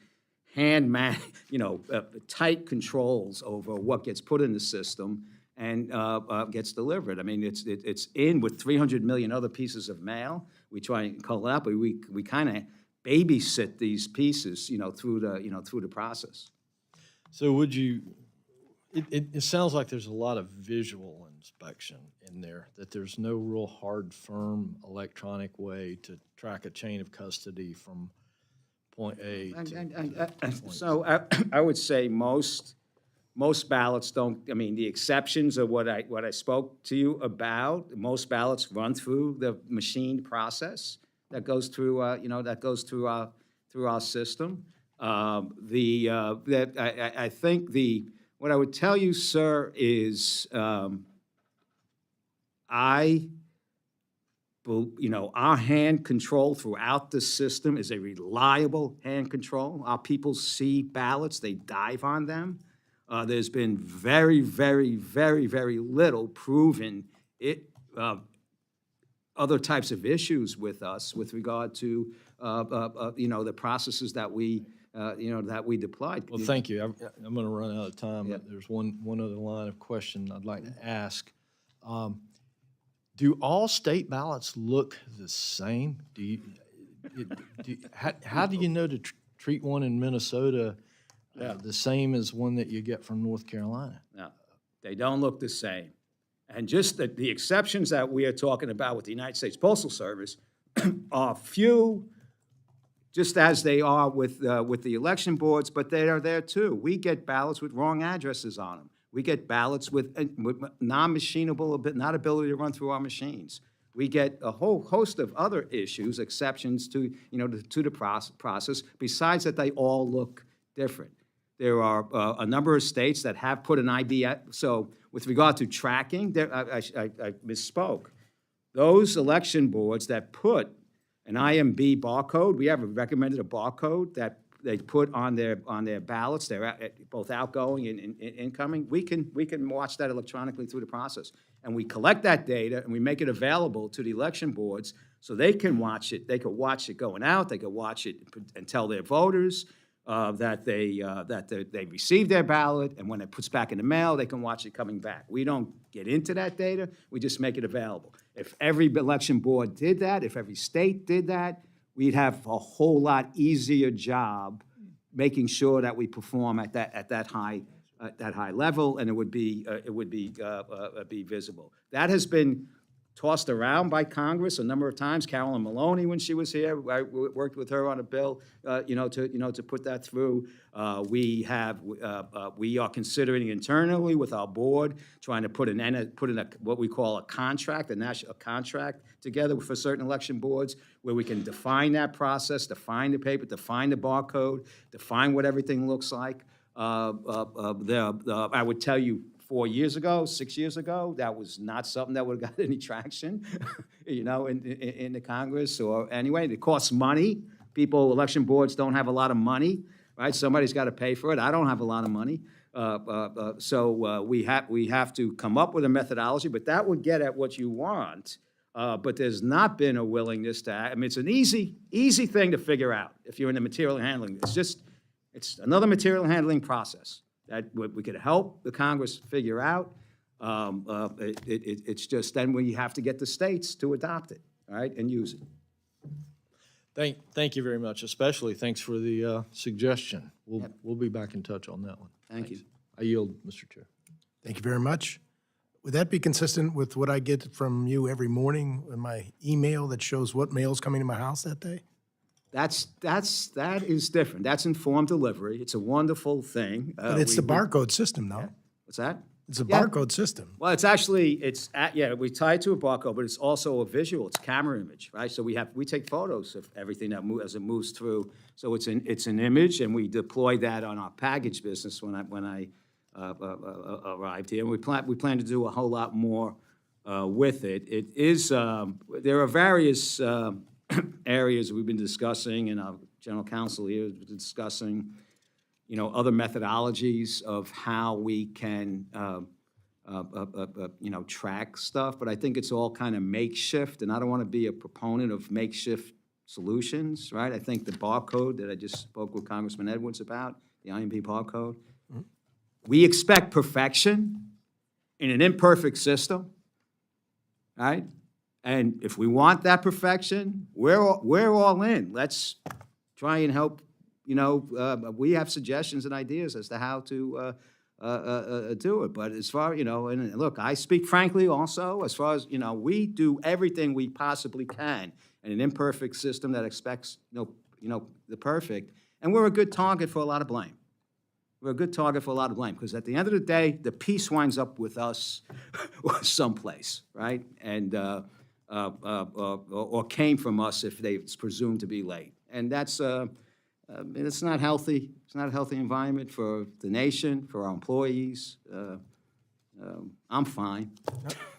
tight controls over what gets put in the system and gets delivered. I mean, it's in with 300 million other pieces of mail. We try and call it out, but we kind of babysit these pieces, through the process. So would you? It sounds like there's a lot of visual inspection in there. That there's no real hard, firm electronic way to track a chain of custody from point A to point So I would say most ballots don't. I mean, the exceptions are what I spoke to you about. Most ballots run through the machined process that goes through through our system. I think what I would tell you, sir, is our hand control throughout the system is a reliable hand control. Our people see ballots, they dive on them. There's been very, very, very, very little proven other types of issues with us with regard to the processes that we deployed. Well, thank you. I'm going to run out of time. But there's one other line of question I'd like to ask. Do all state ballots look the same? How do you know to treat one in Minnesota the same as one that you get from North Carolina? No, they don't look the same. And just the exceptions that we are talking about with the United States Postal Service are few, just as they are with the election boards, but they are there too. We get ballots with wrong addresses on them. We get ballots with non-machinable, not ability to run through our machines. We get a whole host of other issues, exceptions to the process. Besides that, they all look different. There are a number of states that have put an ID. So with regard to tracking, I misspoke. Those election boards that put an IMB barcode, we have recommended a barcode that they put on their ballots. They're both outgoing and incoming. We can watch that electronically through the process, and we collect that data and we make it available to the election boards So they can watch it. They could watch it going out. They could watch it and tell their voters that they received their ballot, and when it puts back in the mail, they can watch it coming back. We don't get into that data. We just make it available. If every election board did that, if every state did that, we'd have a whole lot easier job making sure that we perform at that high level, and it would be visible. That has been tossed around by Congress a number of times. Carolyn Maloney, when she was here, I worked with her on a bill, to put that through. We are considering internally with our board trying to put in what we call a contract, a contract together for certain election boards where we can define that process, define the paper, define the barcode, define what everything looks like. I would tell you 4 years ago, 6 years ago, that was not something that would have got any traction, in the Congress or anyway. It costs money. Election boards don't have a lot of money, right? Somebody's got to pay for it. I don't have a lot of money. So we have to come up with a methodology, but that would get at what you want. But there's not been a willingness to, I mean, it's an easy thing to figure out if you're in the material handling. It's another material handling process that we could help the Congress figure out. It's just then we have to get the states to adopt it, all right, and use it. Thank you very much, especially thanks for the suggestion. We'll be back in touch on that one. Thank you. I yield, Mr. Chair. Thank you very much. Would that be consistent with what I get from you every morning in my email that shows what mail's coming to my house that day? That is different. That's informed delivery. It's a wonderful thing. But it's the barcode system, though. What's that? It's a Yeah. barcode system. Well, it's actually, we tie it to a barcode, but it's also a visual, it's camera image, right? So we take photos of everything that as it moves through. So it's an image, and we deploy that on our package business when I arrived here. And we plan to do a whole lot more with it. It is, there are various areas we've been discussing, and our general counsel here has been discussing, other methodologies of how we can, track stuff. But I think it's all kind of makeshift, and I don't want to be a proponent of makeshift solutions, right? I think the barcode that I just spoke with Congressman Edwards about, the IMP barcode, we expect perfection in an imperfect system, right? And if we want that perfection, we're all in. Let's try and help. We have suggestions and ideas as to how to do it. But as far, and look, I speak frankly also, as far as, we do everything we possibly can in an imperfect system that expects, the perfect. And we're a good target for a lot of blame. We're a good target for a lot of blame, because at the end of the day, the piece winds up with us someplace, right? And or came from us if it's presumed to be late. And that's, it's not healthy. It's not a healthy environment for the nation, for our employees. I'm fine.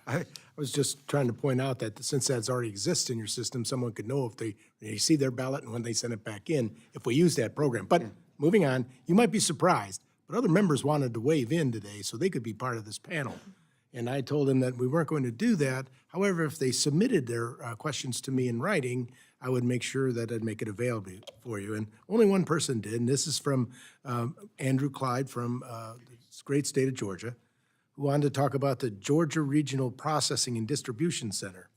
I was just trying to point out that since that already exists in your system, someone could know if they see their ballot and when they send it back in, if we use that program. But moving on, you might be surprised, but other members wanted to weigh in today so they could be part of this panel. And I told them that we weren't going to do that. However, if they submitted their questions to me in writing, I would make sure that I'd make it available for you. And only one person did, and this is from Andrew Clyde from the great state of Georgia, who wanted to talk about the Georgia Regional Processing and Distribution Center.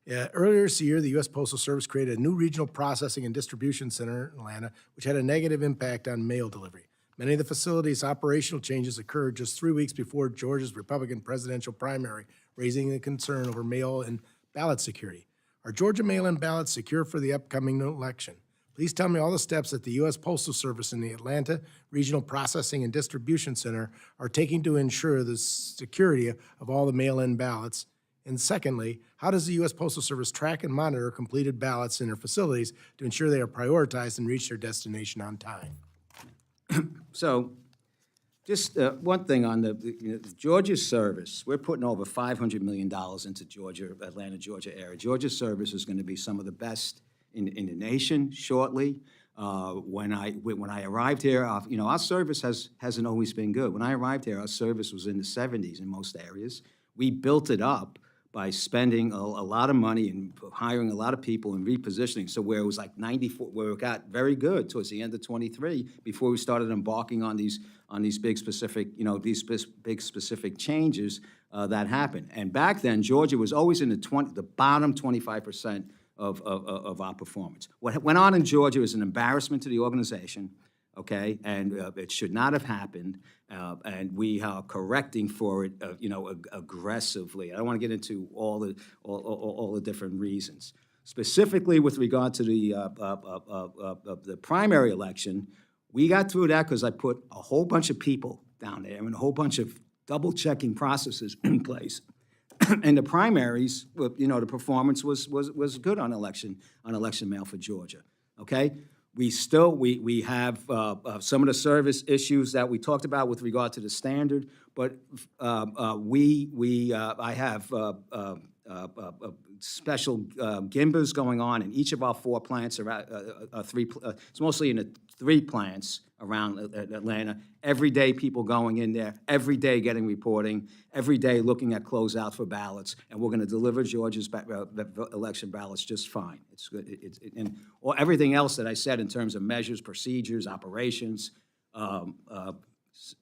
Earlier this year, the U.S. Postal Service created a new regional processing and distribution center in Atlanta, which had a negative impact on mail delivery. Many of the facility's operational changes occurred just 3 weeks before Georgia's Republican presidential primary, raising a concern over mail and ballot security. Are Georgia mail-in ballots secure for the upcoming election? Please tell me all the steps that the U.S. Postal Service and the Atlanta Regional Processing and Distribution Center are taking to ensure the security of all the mail-in ballots. And secondly, how does the U.S. Postal Service track and monitor completed ballots in their facilities to ensure they are prioritized and reach their destination on time? So, just one thing on the Georgia service, we're putting over $500 million into Atlanta, Georgia area. Georgia service is going to be some of the best in the nation shortly. When I arrived here, our service hasn't always been good. When I arrived here, our service was in the 70s in most areas. We built it up, by spending a lot of money and hiring a lot of people and repositioning. So where it was like 94, where it got very good towards the end of 23, before we started embarking on these big specific, big specific changes that happened. And back then, Georgia was always in the bottom 25% of our performance. What went on in Georgia was an embarrassment to the organization, okay? And it should not have happened, and we are correcting for it, aggressively. I don't want to get into all the different reasons. Specifically with regard to the primary election, we got through that because I put a whole bunch of people down there and a whole bunch of double-checking processes in place. And the primaries, the performance was good on election mail for Georgia, okay? We have some of the service issues that we talked about with regard to the standard, but I have special gimbers going on in each of our 4 plants, it's mostly in the 3 plants around Atlanta. Every day people going in there, every day getting reporting, every day looking at closeout for ballots, and we're going to deliver Georgia's election ballots just fine. It's good. Everything else that I said in terms of measures, procedures, operations,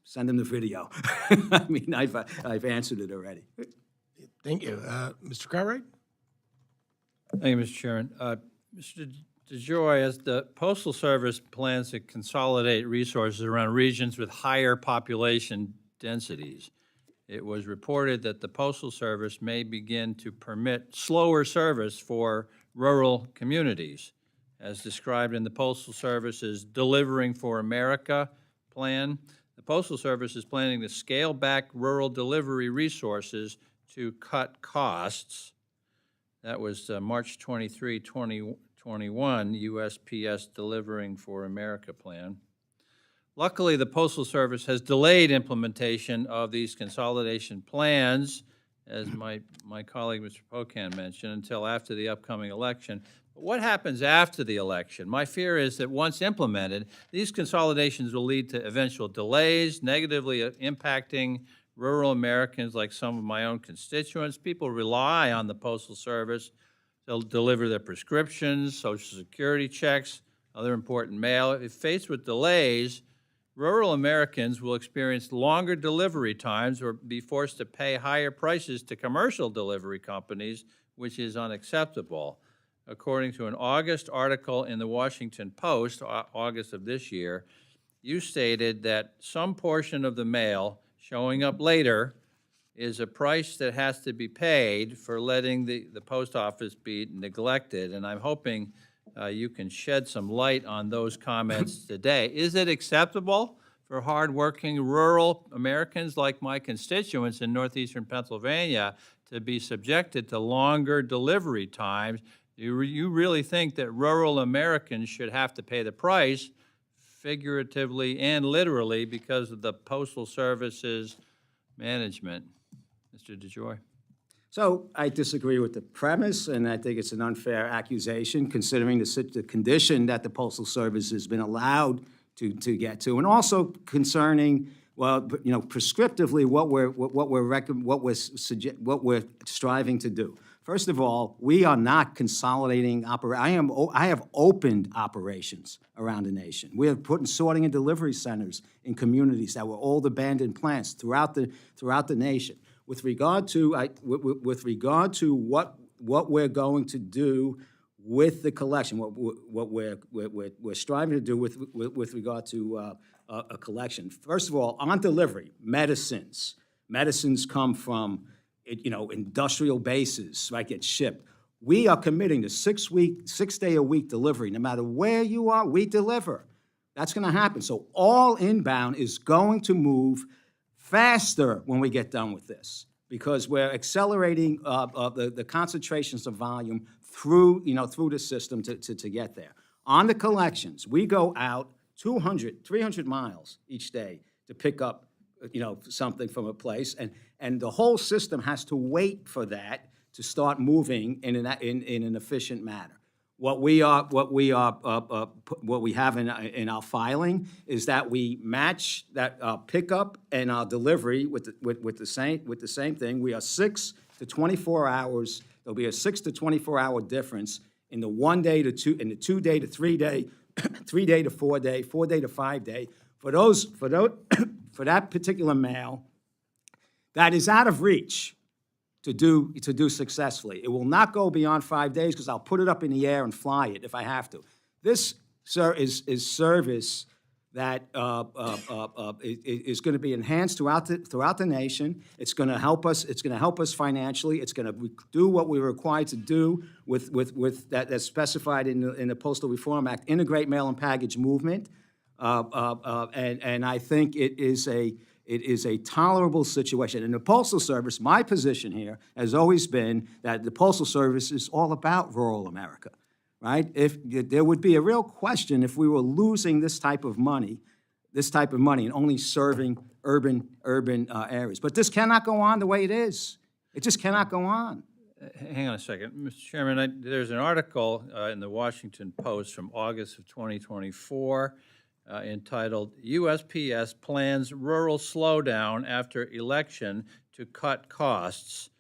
send them the video. I mean, I've answered it already. Thank you. Mr. Cartwright? Thank you, Mr. Chairman. Mr. DeJoy, as the Postal Service plans to consolidate resources around regions with higher population densities, it was reported that the Postal Service may begin to permit slower service for rural communities, as described in the Postal Service's Delivering for America plan. The Postal Service is planning to scale back rural delivery resources to cut costs. That was March 23, 2021, USPS Delivering for America plan. Luckily, the Postal Service has delayed implementation of these consolidation plans, as my colleague, Mr. Pocan, mentioned, until after the upcoming election. But what happens after the election? My fear is that once implemented, these consolidations will lead to eventual delays, negatively impacting rural Americans like some of my own constituents. People rely on the Postal Service. They'll deliver their prescriptions, Social Security checks, other important mail. If faced with delays, rural Americans will experience longer delivery times or be forced to pay higher prices to commercial delivery companies, which is unacceptable. According to an August article in the Washington Post, August of this year, you stated that some portion of the mail showing up later is a price that has to be paid for letting the post office be neglected. And I'm hoping you can shed some light on those comments today. Is it acceptable for hardworking rural Americans like my constituents in northeastern Pennsylvania to be subjected to longer delivery times? Do you really think that rural Americans should have to pay the price, figuratively and literally, because of the Postal Service's management? Mr. DeJoy. So I disagree with the premise, and I think it's an unfair accusation considering the condition that the Postal Service has been allowed to get to, and also concerning, well, prescriptively what we're striving to do. First of all, we are not consolidating I have opened operations around the nation. We have put in sorting and delivery centers in communities that were old abandoned plants throughout the nation. With regard to what we're going to do with the collection, what we're striving to do with regard to a collection. First of all, on delivery, medicines come from industrial bases, right, get shipped. We are committing to 6-day-a-week delivery. No matter where you are, we deliver. That's going to happen. So all inbound is going to move faster when we get done with this, because we're accelerating the concentrations of volume through the system to get there. On the collections, we go out 200, 300 miles each day to pick up something from a place, and the whole system has to wait for that to start moving in an efficient manner. What we have in our filing is that we match that pickup and our delivery with the same thing. We are 6 to 24 hours. There'll be a 6 to 24-hour difference in the 1 day to 2, in the 2 day to 3 day, 3 day to 4 day, 4 day to 5 day. For that particular mail that is out of reach to do successfully. It will not go beyond 5 days because I'll put it up in the air and fly it if I have to. This, sir, is service that is going to be enhanced throughout the nation. It's going to help us. It's going to help us financially. It's going to do what we're required to do with that's specified in the Postal Reform Act. Integrate mail and package movement, and I think it is a tolerable situation. In the Postal Service, my position here has always been that the Postal Service is all about rural America. Right? If there would be a real question if we were losing this type of money and only serving urban areas. But this cannot go on the way it is. It just cannot go on. Hang on a second. Mr. Chairman, there's an article in the Washington Post from August of 2024 entitled, USPS Plans Rural Slowdown After Election to Cut Costs.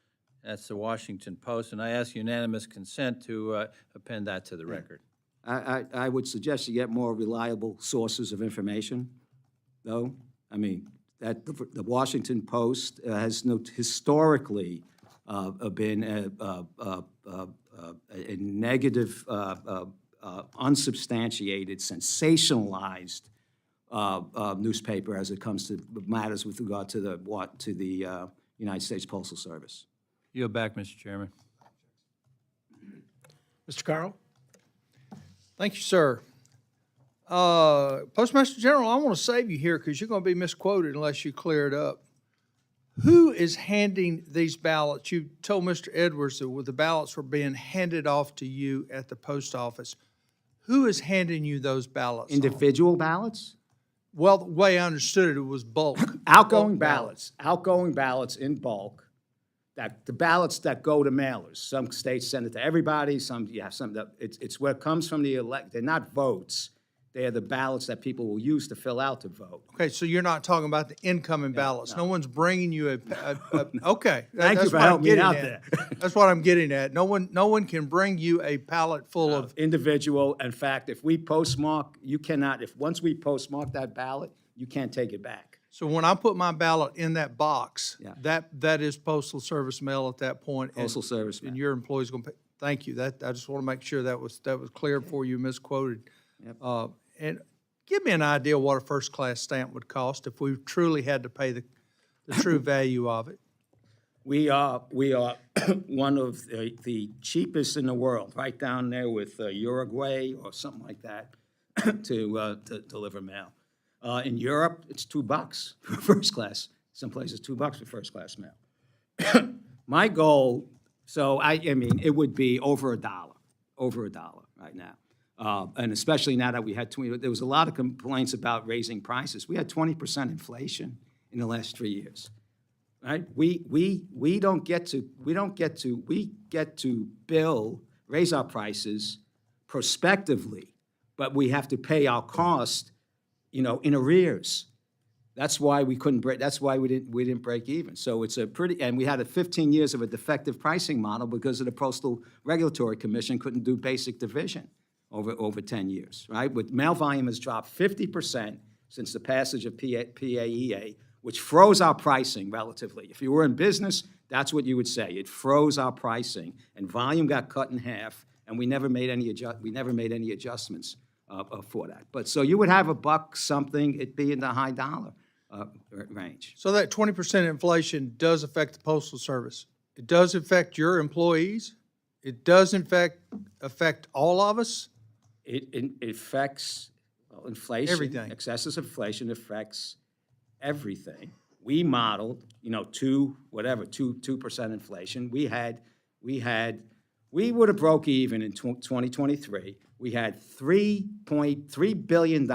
That's the Washington Post, and I ask unanimous consent to append that to the record. I would suggest you get more reliable sources of information, though. I mean, that the Washington Post has historically been a negative, unsubstantiated, sensationalized newspaper as it comes to matters with regard to the United States Postal Service. Yield back, Mr. Chairman. Mr. Carl? Thank you, sir. Postmaster General, I want to save you here because you're going to be misquoted unless you clear it up. Who is handing these ballots? You told Mr. Edwards that the ballots were being handed off to you at the post office. Who is handing you those ballots? Individual ballots? Well, the way I understood it, it was bulk. Outgoing ballots in bulk. That the ballots that go to mailers. Some states send it to everybody. Some it's where it comes from the elect. They're not votes. They are the ballots that people will use to fill out to vote. Okay, so you're not talking about the incoming ballots. No one's bringing you okay. Thank you for helping me out there. That's what I'm getting at. No one can bring you a pallet full of. Individual. In fact, if we postmark, you cannot. Once we postmark that ballot, you can't take it back. So when I put my ballot in that box, Yeah. that is Postal Service mail at that point. Postal Service mail. And your employee's going to pay. Thank you. I just want to make sure that was clear before you misquoted. Yep. And give me an idea what a first-class stamp would cost if we truly had to pay the true value of it. We are one of the cheapest in the world, right down there with Uruguay or something like that, to deliver mail. In Europe, it's $2 for first class. Some places $2 for first class mail. My goal, I mean, it would be over $1 right now. And especially now that we had there was a lot of complaints about raising prices. We had 20% inflation in the last 3 years. Right? We get to raise our prices prospectively, but we have to pay our cost, in arrears. That's why we couldn't break. That's why we didn't break even. So it's and we had 15 years of a defective pricing model because of the Postal Regulatory Commission couldn't do basic division over 10 years. Right? With mail volume has dropped 50% since the passage of PAEA, which froze our pricing relatively. If you were in business, that's what you would say. It froze our pricing, and volume got cut in half, and we never made any adjustments for that. But so you would have $1 something, it'd be in the high dollar range. So that 20% inflation does affect the Postal Service. It does affect your employees. It does, in fact, affect all of us. It affects inflation. Everything. Excessive inflation affects everything. We modeled, 2% inflation. We would have broke even in 2023. We had $3.3 billion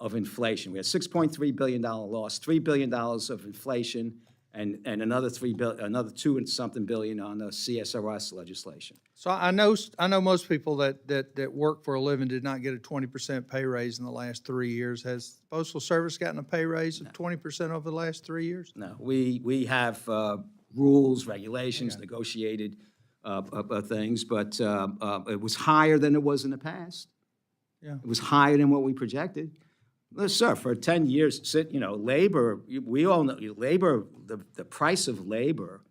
of inflation. We had $6.3 billion loss, $3 billion of inflation, and another another 2 and something billion on the CSRS legislation. So I know most people that work for a living did not get a 20% pay raise in the last 3 years. Has the Postal Service gotten a pay raise of 20% over the last 3 years? No, we have rules, regulations, negotiated things, but it was higher than it was in the past. Yeah. It was higher than what we projected. Well, sir, for 10 years, labor, we all know, labor, the price of labor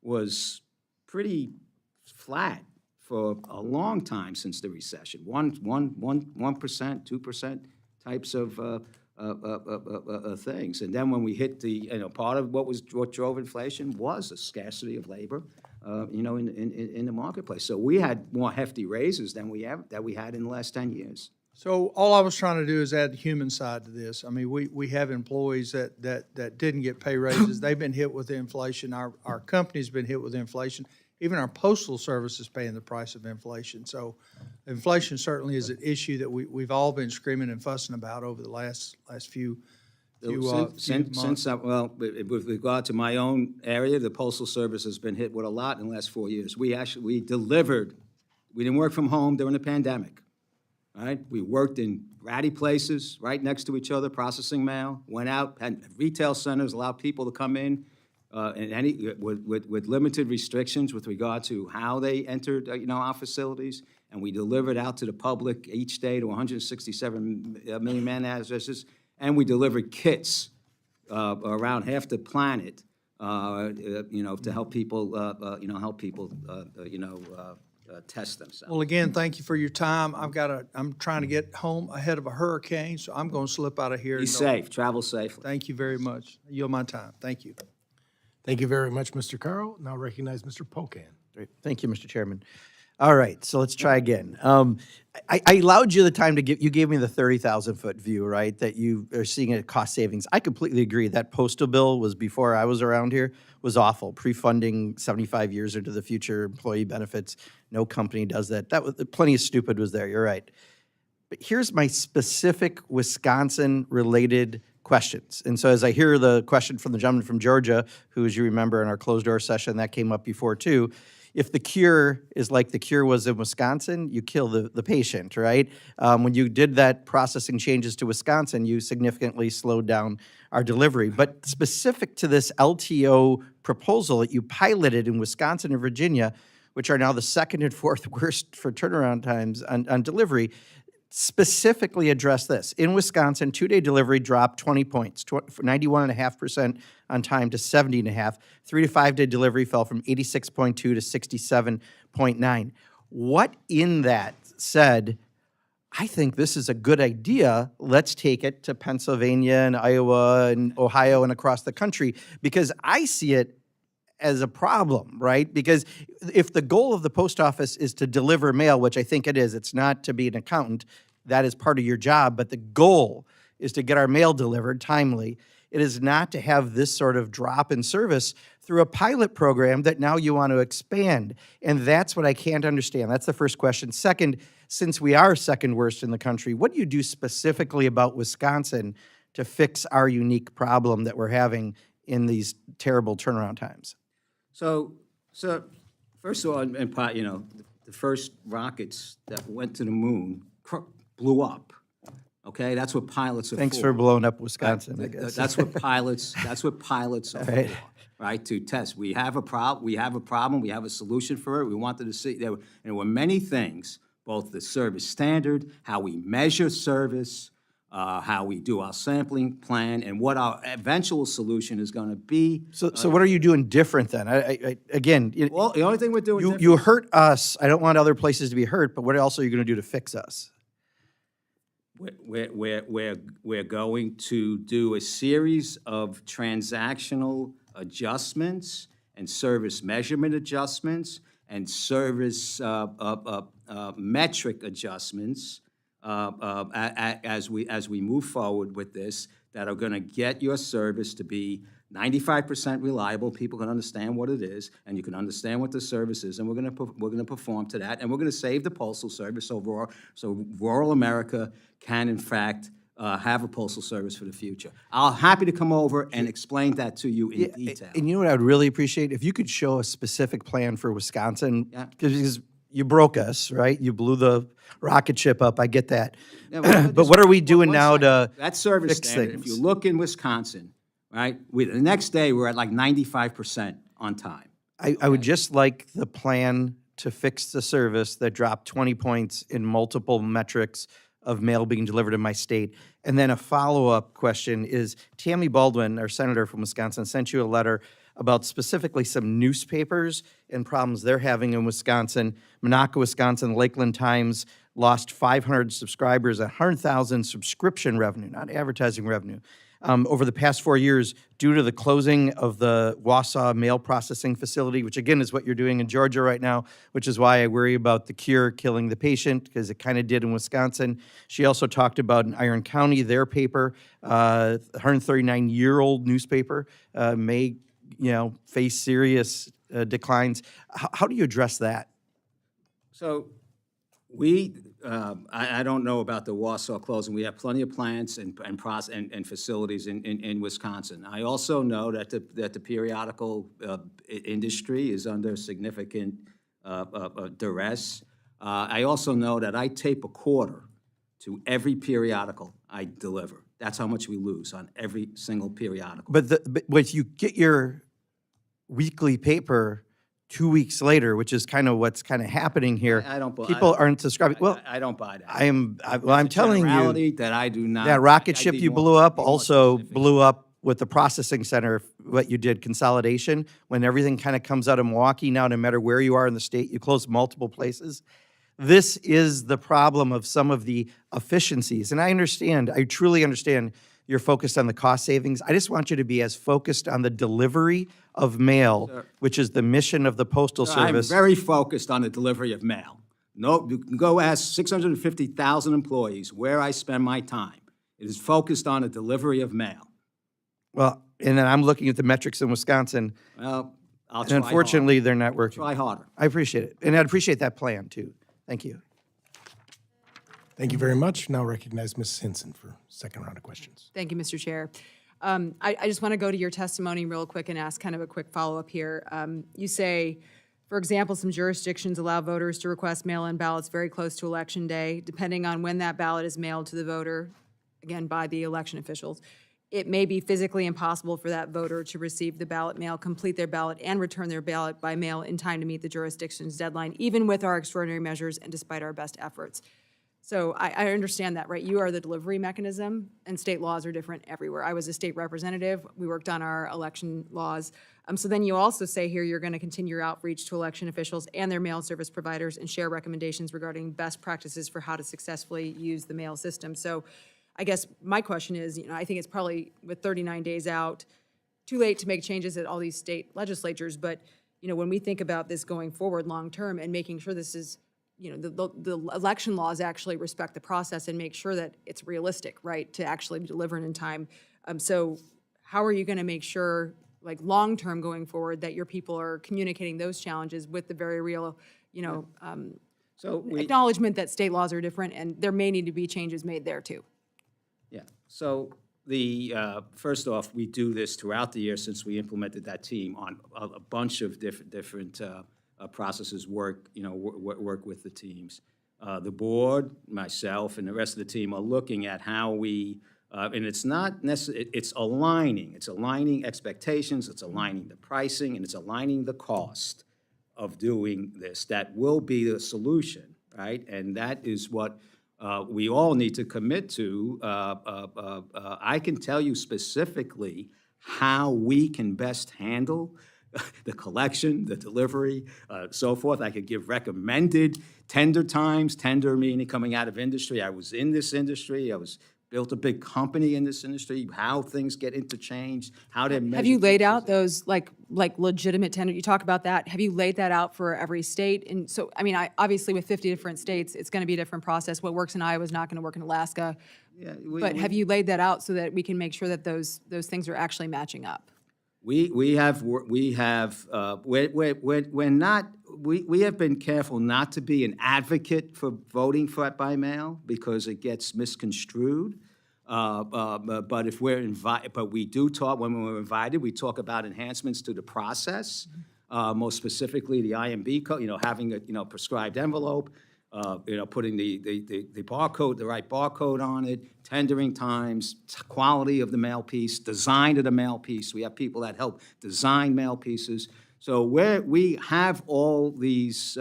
was pretty flat for a long time since the recession. 1%, 2% types of things. And then when we hit part of what drove inflation was a scarcity of labor, in the marketplace. So we had more hefty raises than we had in the last 10 years. So all I was trying to do is add the human side to this. I mean, we have employees that didn't get pay raises. They've been hit with inflation. Our company's been hit with inflation. Even our postal service is paying the price of inflation. So inflation certainly is an issue that we've all been screaming and fussing about over the last few months. With regard to my own area, the Postal Service has been hit with a lot in the last 4 years. We delivered. We didn't work from home during the pandemic. Right? We worked in ratty places right next to each other, processing mail, went out, had retail centers, allowed people to come in with limited restrictions with regard to how they entered our facilities, and we delivered out to the public each day to 167 million man addresses, and we delivered kits around half the planet, to help people, test themselves. Well, again, thank you for your time. I'm trying to get home ahead of a hurricane, so I'm going to slip out of here. Be safe, travel safely. Thank you very much. I yield my time. Thank you. Thank you very much, Mr. Carl. Now recognize Mr. Pocan. Great. Thank you, Mr. Chairman. All right, so let's try again. I allowed you the time to you gave me the 30,000-foot view, right, that you are seeing a cost savings. I completely agree. That postal bill was before I was around here, was awful. Pre-funding 75 years into the future employee benefits. No company does that. That was plenty of stupid was there. You're right. But here's my specific Wisconsin-related questions. And so as I hear the question from the gentleman from Georgia, who, as you remember in our closed-door session, that came up before too, if the cure is like the cure was in Wisconsin, you kill the patient, right? When you did that processing changes to Wisconsin, you significantly slowed down our delivery. But specific to this LTO proposal that you piloted in Wisconsin and Virginia, which are now the second and fourth worst for turnaround times on delivery, specifically address this. In Wisconsin, 2-day delivery dropped 20 points, 91.5% on time to 70.5. 3 to 5 day delivery fell from 86.2 to 67.9. What in that said, I think this is a good idea. Let's take it to Pennsylvania and Iowa and Ohio and across the country, because I see it as a problem, right? Because if the goal of the post office is to deliver mail, which I think it is, it's not to be an accountant, that is part of your job, but the goal is to get our mail delivered timely. It is not to have this sort of drop in service through a pilot program that now you want to expand. And that's what I can't understand. That's the first question. Second, since we are second worst in the country, what do you do specifically about Wisconsin to fix our unique problem that we're having in these terrible turnaround times? So first of all, the first rockets that went to the moon blew up. Okay, that's what pilots are Thanks for. for blowing up Wisconsin, I guess. That's what pilots are Right. for, right? To test. We have a problem. We have a solution for it. We wanted to see there were many things, both the service standard, how we measure service, how we do our sampling plan, and what our eventual solution is going to be. So what are you doing different then? Again, Well, the only thing we're doing different, you hurt us. I don't want other places to be hurt, but what else are you going to do to fix us? we're going to do a series of transactional adjustments and service measurement adjustments and service metric adjustments as we move forward with this, that are going to get your service to be 95% reliable. People can understand what it is, and you can understand what the service is, and we're going to perform to that, and we're going to save the Postal Service overall, so rural America can, in fact, have a postal service for the future. I'm happy to come over and explain that to you in detail. And you know what I would really appreciate? If you could show a specific plan for Wisconsin, Yeah. because you broke us, right? You blew the rocket ship up. I get that. Yeah, well, But just what are we doing one now second. to That service fix standard, if things? you look in Wisconsin, right, the next day we're at like 95% on time. I would just like the plan to fix the service that dropped 20 points in multiple metrics of mail being delivered in my state. And then a follow-up question is, Tammy Baldwin, our senator from Wisconsin, sent you a letter about specifically some newspapers and problems they're having in Wisconsin. Monaco, Wisconsin, Lakeland Times lost 500 subscribers, 100,000 subscription revenue, not advertising revenue, over the past 4 years due to the closing of the Wausau mail processing facility, which again is what you're doing in Georgia right now, which is why I worry about the cure killing the patient, because it kind of did in Wisconsin. She also talked about in Iron County, their paper, 139-year-old newspaper, may face serious declines. How do you address that? So I don't know about the Wausau closing. We have plenty of plants and facilities in Wisconsin. I also know that the periodical industry is under significant duress. I also know that I tape a quarter to every periodical I deliver. That's how much we lose on every single periodical. But you get your weekly paper 2 weeks later, which is kind of what's kind of happening here. I don't. People aren't subscribing. Well, I don't buy that. I'm That's a telling you, generality that I do not. that rocket ship I'd be you more- blew up be more also specific. blew up with the processing center, what you did, consolidation, when everything kind of comes out of Milwaukee now, no matter where you are in the state, you close multiple places. This is the problem of some of the efficiencies. And I understand, I truly understand you're focused on the cost savings. I just want you to be as focused on the delivery of mail, which is the mission of the Postal Service. I'm very focused on the delivery of mail. No, you can go ask 650,000 employees where I spend my time. It is focused on the delivery of mail. Well, and then I'm looking at the metrics in Wisconsin, Well, I'll and try unfortunately, they're not working. Try harder. I appreciate it, and I appreciate that plan, too. Thank you. Thank you very much. Now recognize Ms. Hinson for second round of questions. Thank you, Mr. Chair. I just want to go to your testimony real quick and ask kind of a quick follow-up here. You say, for example, some jurisdictions allow voters to request mail-in ballots very close to Election Day, depending on when that ballot is mailed to the voter, again, by the election officials. It may be physically impossible for that voter to receive the ballot mail, complete their ballot, and return their ballot by mail in time to meet the jurisdiction's deadline, even with our extraordinary measures and despite our best efforts. So I understand that, right? You are the delivery mechanism, and state laws are different everywhere. I was a state representative. We worked on our election laws. So then you also say here you're going to continue your outreach to election officials and their mail service providers and share recommendations regarding best practices for how to successfully use the mail system. So I guess my question is, I think it's probably with 39 days out, too late to make changes at all these state legislatures. But, when we think about this going forward long-term and making sure this is, the election laws actually respect the process and make sure that it's realistic, right, to actually be delivered in time. So how are you going to make sure, like, long-term going forward, that your people are communicating those challenges with the very real, acknowledgement that state laws are different and there may need to be changes made there too? Yeah, so first off, we do this throughout the year since we implemented that team on a bunch of different processes, work with the teams. The board, myself, and the rest of the team are looking at how we, and it's not necessarily, it's aligning expectations, it's aligning the pricing, and it's aligning the cost of doing this. That will be the solution, right? And that is what we all need to commit to. I can tell you specifically how we can best handle the collection, the delivery, so forth. I could give recommended tender times, tender meaning coming out of industry. I was in this industry. Built a big company in this industry, how things get interchanged, how they're measured. Have you laid out those like legitimate tender? You talk about that. Have you laid that out for every state? And so, obviously with 50 different states, it's going to be a different process. What works in Iowa is not going to work in Alaska. Yeah, But have you laid that out so that we can make sure that those things are actually matching up? We have been careful not to be an advocate for voting for it by mail because it gets misconstrued. But if we're invited, but we do talk, when we're invited, we talk about enhancements to the process, most specifically the IMB code, having a, prescribed envelope, putting the barcode, the right barcode on it, tendering times, quality of the mail piece, design of the mail piece. We have people that help design mail pieces. So we have all these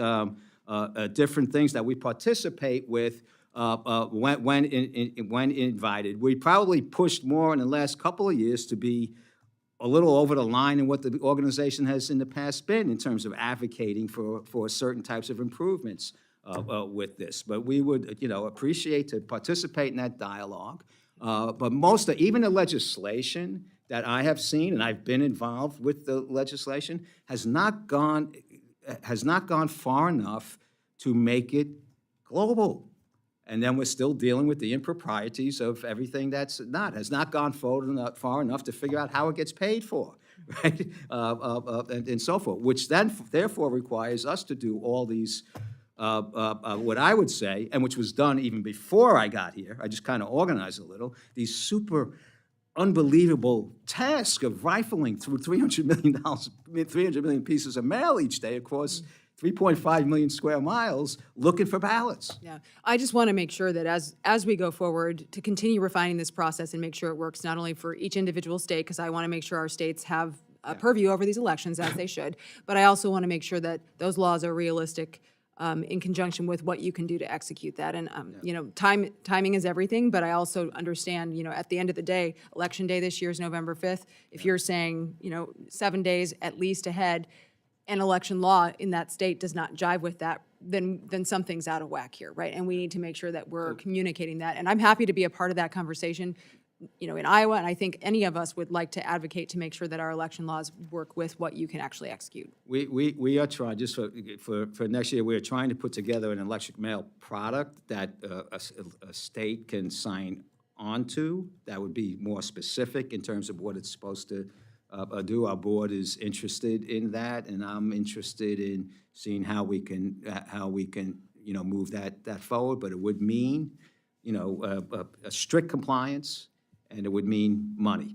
different things that we participate with when invited. We probably pushed more in the last couple of years to be a little over the line in what the organization has in the past been in terms of advocating for certain types of improvements with this. But we would, appreciate to participate in that dialogue. But even the legislation that I have seen, and I've been involved with the legislation, has not gone far enough to make it global. And then we're still dealing with the improprieties of everything has not gone forward far enough to figure out how it gets paid for, right? And so forth, which then therefore requires us to do all these, what I would say, and which was done even before I got here, I just kind of organized a little, these super unbelievable task of rifling through $300 million pieces of mail each day across 3.5 million square miles looking for ballots. Yeah, I just want to make sure that as we go forward, to continue refining this process and make sure it works not only for each individual state, because I want to make sure our states have a purview over these elections, as they should, but I also want to make sure that those laws are realistic in conjunction with what you can do to execute that. And, timing is everything, but I also understand, at the end of the day, Election Day this year is November 5th. If you're saying, 7 days at least ahead, and election law in that state does not jive with that, then something's out of whack here, right? And we need to make sure that we're communicating that. And I'm happy to be a part of that conversation, in Iowa, and I think any of us would like to advocate to make sure that our election laws work with what you can actually execute. We are trying, just for next year, we are trying to put together an electric mail product that a state can sign onto that would be more specific in terms of what it's supposed to do. Our board is interested in that, and I'm interested in seeing how we can move that forward. But it would mean, a strict compliance, and it would mean money.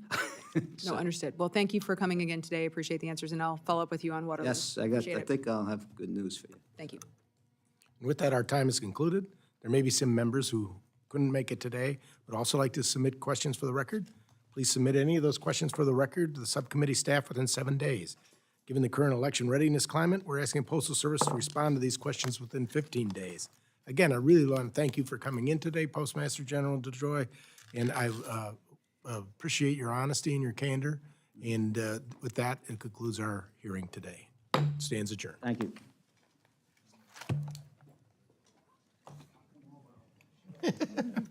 No, understood. Well, thank you for coming again today. Appreciate the answers, and I'll follow up with you on Waterloo. Yes, I Appreciate it. think I'll have good news for you. Thank you. With that, our time is concluded. There may be some members who couldn't make it today, but also like to submit questions for the record. Please submit any of those questions for the record to the subcommittee staff within 7 days. Given the current election readiness climate, we're asking Postal Service to respond to these questions within 15 days. Again, I really want to thank you for coming in today, Postmaster General DeJoy, and I appreciate your honesty and your candor. And with that, it concludes our hearing today. Stands adjourned. Thank you.